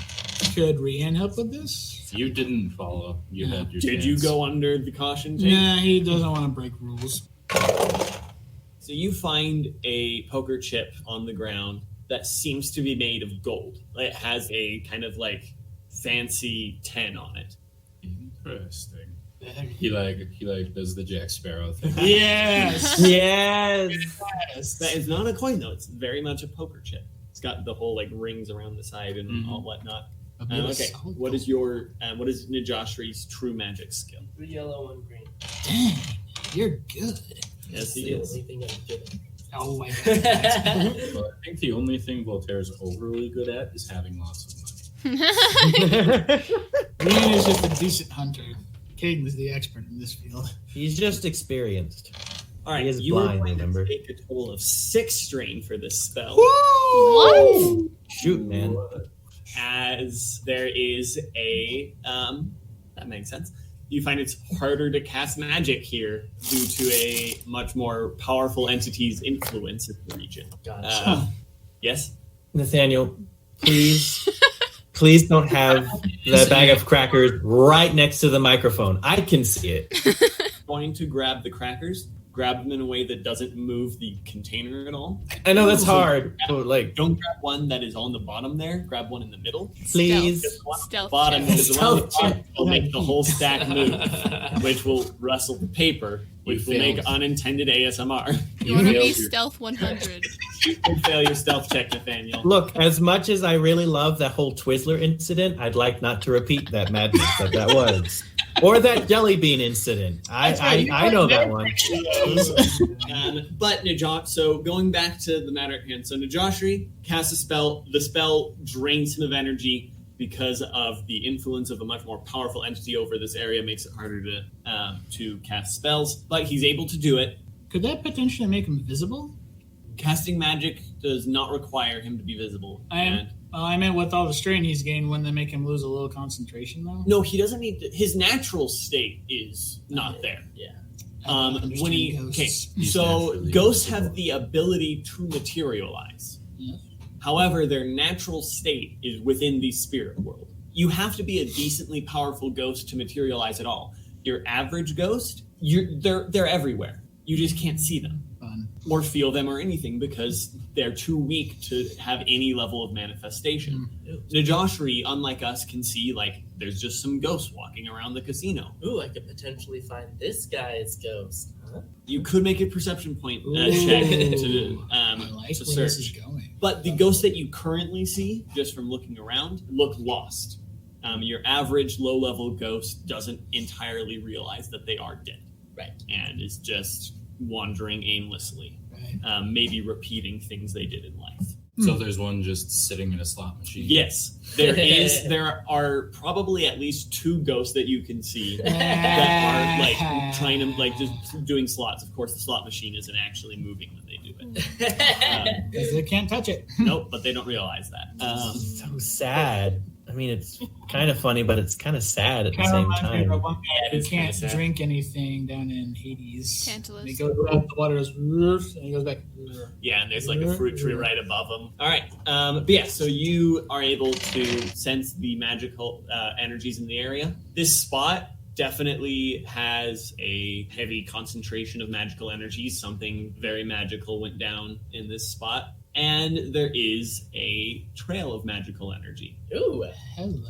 Could Rian help with this? You didn't follow. You had your Did you chance. go under the caution tape? Nah, he doesn't want to break rules. So you find a poker chip on the ground that seems to be made of gold. It has a kind of fancy 10 on it. Interesting. He does the Jack Sparrow thing. Yes! yes. That is not a coin though. It's very much a poker chip. It's got the whole rings around the side and all whatnot. Okay, what is Nijashri's true magic skill? 3 yellow, 1 green. Dang, you're good. Yes, he That's is. the only thing I'm good at. Oh my god. Well, I think the only thing Voltaire's overly good at is having lots of money. Rian is just a decent hunter. Cayden is the expert in this field. He's just experienced. All right, He is you blind, are going remember? to take a total of 6 strain for this spell. What? Shoot, man. As there is that makes sense. You find it's harder to cast magic here due to a much more powerful entity's influence in the region. Gotcha. Yes? Nathaniel, please don't have the bag of crackers right next to the microphone. I can see it. Going to grab the crackers, grab them in a way that doesn't move the container at all. I know that's hard, but Don't grab one that is on the bottom there. Grab one in the middle. please. Just one at the Stealth bottom check. is the one at the bottom will make the whole stack move, which will rustle the paper, which will make unintended ASMR. You want to be failed your- stealth 100. You fail your stealth check, Nathaniel. Look, as much as I really love that whole Twizzler incident, I'd like not to repeat that madness that was. Or that jelly bean incident. I know that one. But so going back to the matter at hand. So Nijashri casts a spell. The spell drains him of energy because of the influence of a much more powerful entity over this area. Makes it harder to cast spells. But he's able to do it. Could that potentially make him visible? Casting magic does not require him to be visible. I meant with all the strain he's gained, wouldn't that make him lose a little concentration, though? No, he doesn't need to. His natural state is not there. Yeah. When he ghosts. so ghosts have the ability to materialize. Yeah. However, their natural state is within the spirit world. You have to be a decently powerful ghost to materialize at all. Your average ghost, they're everywhere. You just can't see them or feel them or anything because they're too weak to have any level of manifestation. Nijashri, unlike us, can see, like, there's just some ghosts walking around the casino. Ooh, I could potentially find this guy's ghost. Huh? You could make a perception point check to I like where search. this is going. But the ghosts that you currently see, just from looking around, look lost. Your average low-level ghost doesn't entirely realize that they are dead. Right. And is just wandering aimlessly, Right. maybe repeating things they did in life. So there's one just sitting in a slot machine. Yes, there are probably at least two ghosts that you can see that are like trying to like just doing slots. Of course, the slot machine isn't actually moving when they do it. Because they can't touch it. Nope, but they don't realize that. So sad. I mean, it's kind of funny, but it's kind of sad at the Kind of same reminds me of time. one guy who it's kinda can't sad. drink anything down in Hades. Tantalus. And he goes out the water, goes, "Roof," and he goes back. Yeah, and there's like a fruit tree right above them. All right, but yeah, so you are able to sense the magical energies in the area. This spot definitely has a heavy concentration of magical energies. Something very magical went down in this spot. And there is a trail of magical energy. Ooh. Hello.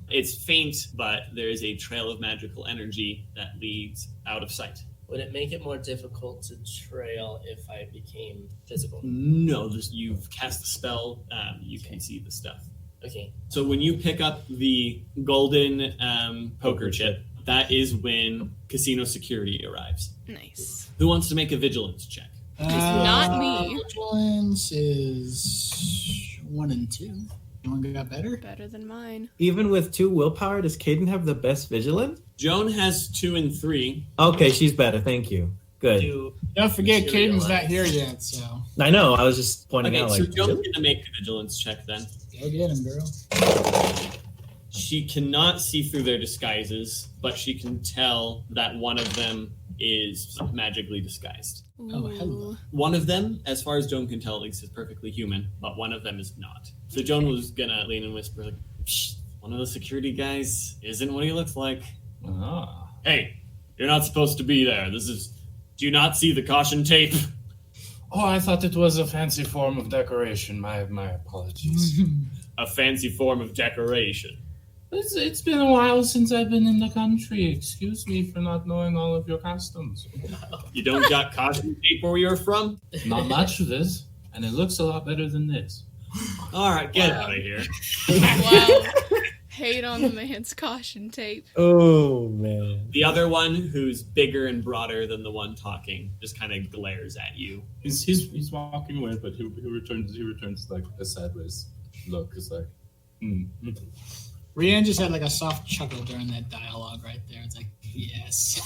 It's faint, but there is a trail of magical energy that leads out of sight. Would it make it more difficult to trail if I became physical? No, just you've cast the spell, you can see the stuff. Okay. So when you pick up the golden poker chip, that is when casino security arrives. Nice. Who wants to make a vigilance check? Not me. Vigilance is 1 and 2. Anyone got better? Better than mine. Even with 2 willpower, does Cayden have the best vigilance? Joan has 2 and 3. Okay, she's better. Thank you. Good. Don't forget, Materialize. Cayden's not here yet, so I know. I was just pointing Okay, out, so like, Joan's going to make a vigilance check then. go get him, girl. She cannot see through their disguises, but she can tell that one of them is magically disguised. Oh, hello. One of them, as far as Joan can tell, at least is perfectly human, but one of them is not. So Joan was gonna lean and whisper, like, "Shh, one of the security guys isn't what he looks like. Ah. Hey, you're not supposed to be there. Do you not see the caution tape?" Oh, I thought it was a fancy form of decoration. My apologies. A fancy form of decoration. It's been a while since I've been in the country. Excuse me for not knowing all of your customs. You don't got caution tape where you're from? Not much of it, and it looks a lot better than this. All right, get out of here. Wow. Hate on the man's caution tape. oh, man. The other one, who's bigger and broader than the one talking, just kind of glares at you. He's walking away, but he returns like a sideways look. It's like, Rian just had like a soft chuckle during that dialogue right there. It's like, yes.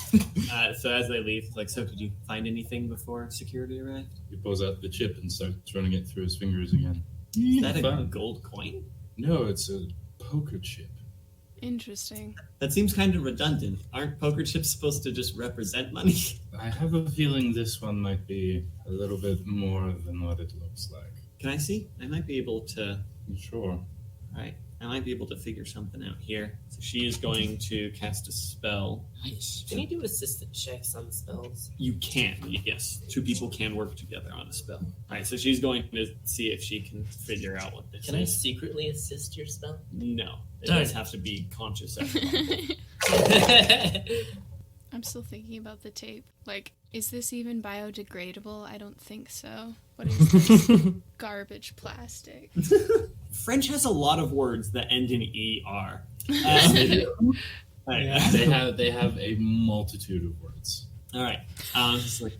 So as they leave, it's like, so did you find anything before security arrived? He pulls out the chip and starts running it through his fingers again. Is that a Fun. gold coin? No, it's a poker chip. Interesting. That seems kind of redundant. Aren't poker chips supposed to just represent money? I have a feeling this one might be a little bit more than what it looks like. Can I see? I might be able to... Sure. All right. I might be able to figure something out here. So she is going to cast a spell. Nice. Can you do assistant checks on spells? You can, yes. 2 people can work together on a spell. All right, so she's going to see if she can figure out what this Can I is. secretly assist your spell? No. It Darn does it. have to be conscious. I'm still thinking about the tape. Like, is this even biodegradable? I don't think so. What is this? Garbage plastic. French has a lot of words that end in ER. They have a multitude of words. All right. It's like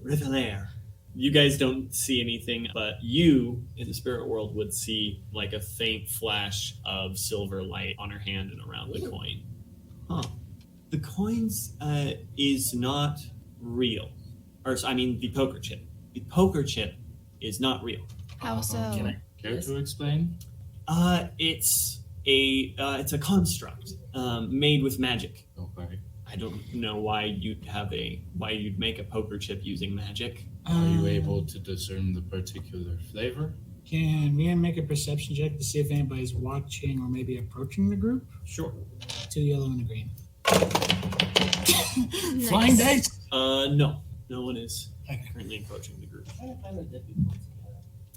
Rivière. You guys don't see anything, but you in the spirit world would see like a faint flash of silver light on her hand and around the coin. Huh. The coins is not real. The poker chip. The poker chip is not real. How so? Can I care to explain? It's a construct made with magic. Okay. I don't know why you'd make a poker chip using magic. Are you able to discern the particular flavor? Can Rian make a perception check to see if anybody's watching or maybe approaching the group? Sure. 2 yellow and a green. Nice. Flying dice? No. No one is Okay. currently approaching the group. I find it difficult.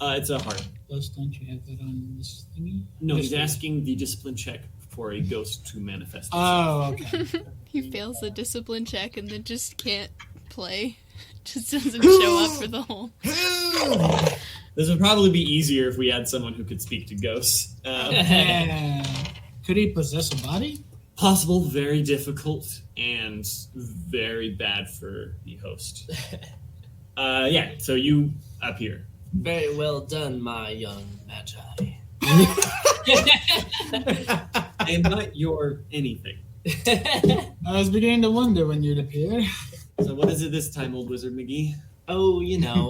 It's a heart. Plus, don't you have that on this thingy? No, This he's thing. asking the discipline check for a ghost to manifest itself. Oh, okay. He fails the discipline check and then just can't play. Just doesn't show up for the whole. This would probably be easier if we had someone who could speak to ghosts. Could he possess a body? Possible, very difficult, and very bad for the host. So you appear. Very well done, my young magi. I am not your anything. I was beginning to wonder when you'd appear. So what is it this time, old wizard McGee? Oh,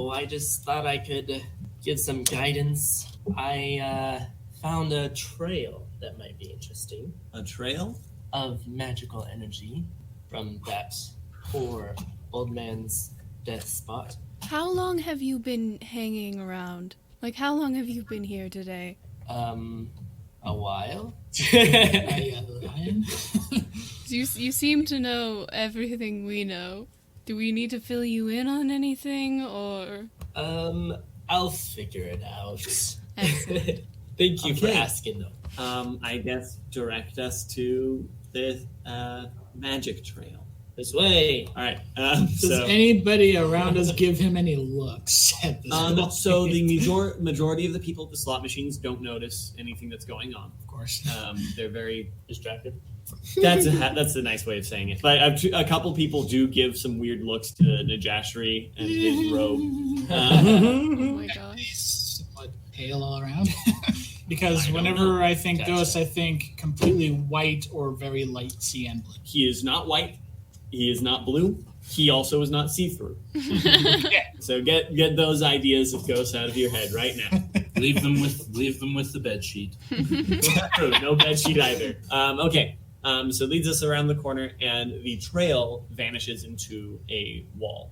I just thought I could give some guidance. I found a trail that might be interesting A trail? of magical energy from that poor old man's death spot. How long have you been hanging around? Like, how long have you been here today? A while? Lion? You seem to know everything we know. Do we need to fill you in on anything, or? I'll figure it out. Excellent. Thank you for Okay. asking, though. I guess direct us to the magic trail. This way. All right. Does anybody around us give him any looks at this point? So the majority of the people at the slot machines don't notice anything that's going on. Of course. They're very. Distracted. That's a nice way of saying it. But a couple people do give some weird looks to Nijashri and his robe. Oh my gosh. He's somewhat pale all around. Because I don't whenever know. I think Gotcha. ghosts, I think completely white or very light cyan blue. He is not white. He is not blue. He also is not see-through. So get those ideas of ghosts out of your head right now. Leave them with the bed sheet. No bed sheet either. Okay. So it leads us around the corner, and the trail vanishes into a wall.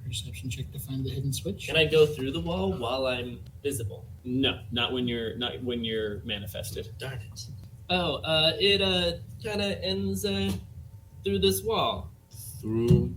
Perception check to find the hidden switch. Can I go through the wall while I'm visible? No, not when you're manifested. Darn it. Oh, it kind of ends through this wall. Through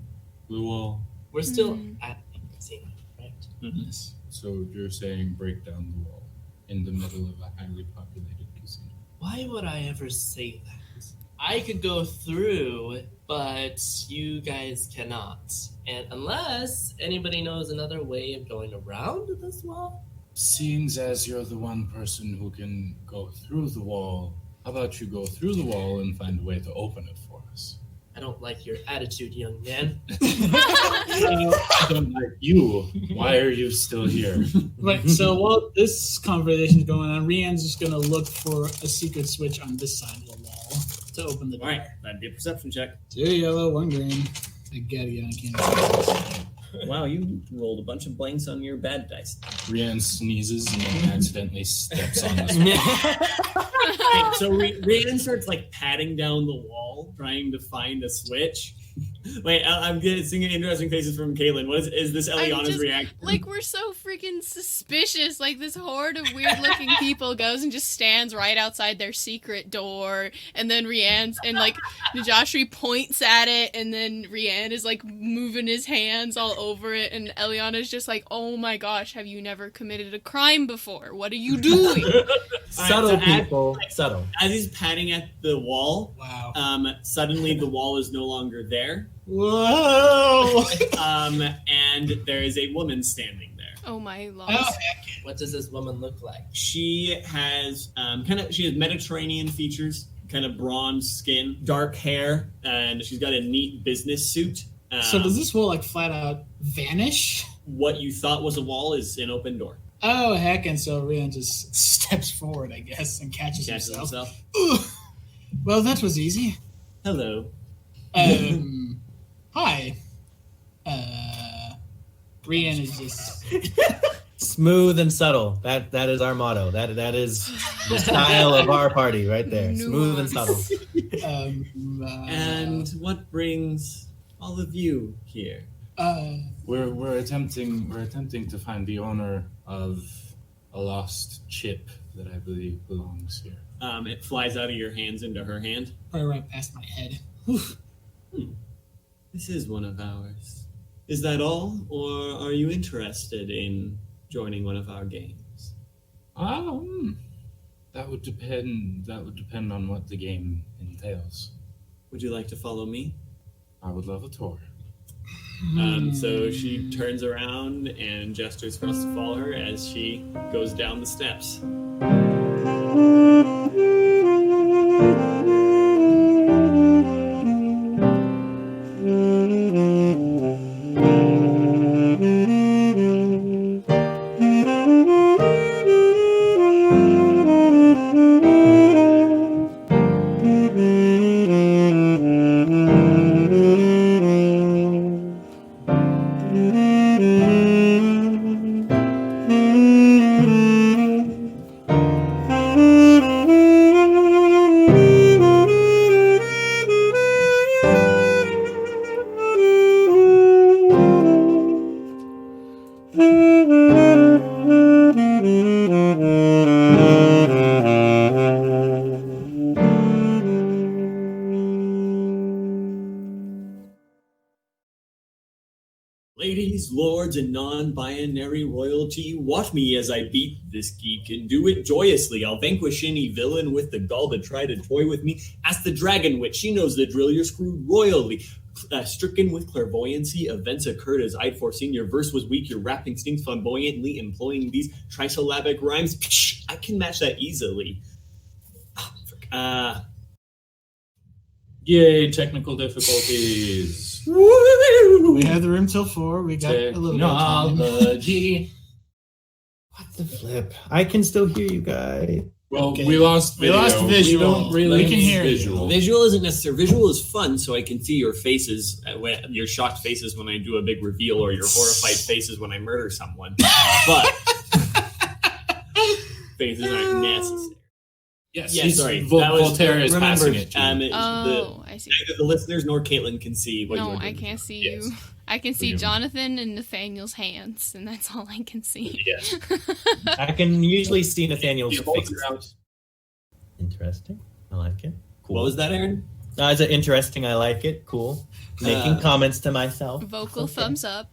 the wall. We're still at the casino, right? Yes. So you're saying break down the wall in the middle of a highly populated casino. Why would I ever say that? I could go through, but you guys cannot. And unless anybody knows another way of going around this wall? Seeing as you're the one person who can go through the wall, how about you go through the wall and find a way to open it for us? I don't like your attitude, young man. I don't like you. Why are you still here? Right, so while this conversation is going on, Rian's just going to look for a secret switch on this side of the wall to open the door. All right, that'd be a perception check. 2 yellow, 1 green. I gotta get on camera. Wow, you rolled a bunch of blanks on your bad dice. Rian sneezes and then accidentally steps on this. So Rian starts like patting down the wall, trying to find a switch, Wait, I'm seeing interesting faces from Caitlin. What is this Elianna's reaction? Like, we're so freaking suspicious. Like, this horde of weird-looking people goes and just stands right outside their secret door, and then Rian's, and, like, Nijashri points at it, and then Rian is, like, moving his hands all over it, and Elianna's just like, oh my gosh, have you never committed a crime before? What are you doing? Subtle people. Subtle. As he's patting at the wall, Wow. Suddenly the wall is no longer there. Whoa! And there is a woman standing there. Oh my lord. Oh, What does this woman look like? She has she has Mediterranean features, kind of bronze skin, dark hair, and she's got a neat business suit. so does this wall like flat out vanish? What you thought was a wall is an open door. Oh heck! And so Rian just steps forward, I guess, and catches himself. Ugh. Well, that was easy. Hello. Hi. Rian is just Smooth and subtle. That is our motto. That is the style of our party right there. Smooth and subtle. And what brings all of you here? We're attempting to find the owner of a lost chip that I believe belongs here. It flies out of your hands into her hand. probably right past my head. This is one of ours. Is that all, or are you interested in joining one of our games? That would depend. That would depend on what the game entails. Would you like to follow me? I would love a tour. So she turns around and gestures for us to follow her as she goes down the steps. Ladies, lords, and non-binary royalty, watch me as I beat this geek and do it joyously. I'll vanquish any villain with the gall to try to toy with me. Ask the dragon witch, she knows the drill, you're screwed royally. Stricken with clairvoyancy, events occurred as I'd foreseen. Your verse was weak, your rapping stinks flamboyantly, employing these trisyllabic rhymes. Psh, I can match that easily. Yay, technical difficulties. We have the room till 4. We got a little bit of time. Technology. What the flip? I can still hear you guys. Well, Okay. we lost video. We lost visual. We don't really We can hear you. visual. Visual isn't necessary. Visual is fun, so I can see your faces, your shocked faces when I do a big reveal, or your horrified faces when I murder someone. But faces aren't necessary. Yes, sorry. Voltaire is remember, passing it to you. I see. Neither the listeners nor Caitlin can see what No, you're I doing. can't see Yes. you. I can see Forgive me. Jonathan and Nathaniel's hands, and that's all I can see. Yes. I can usually see Nathaniel's Your bolts face. are out. Interesting. I like it. Cool. What was that, Aaron? Is it interesting? I like it. Cool. Making comments to myself. Vocal Okay. thumbs up.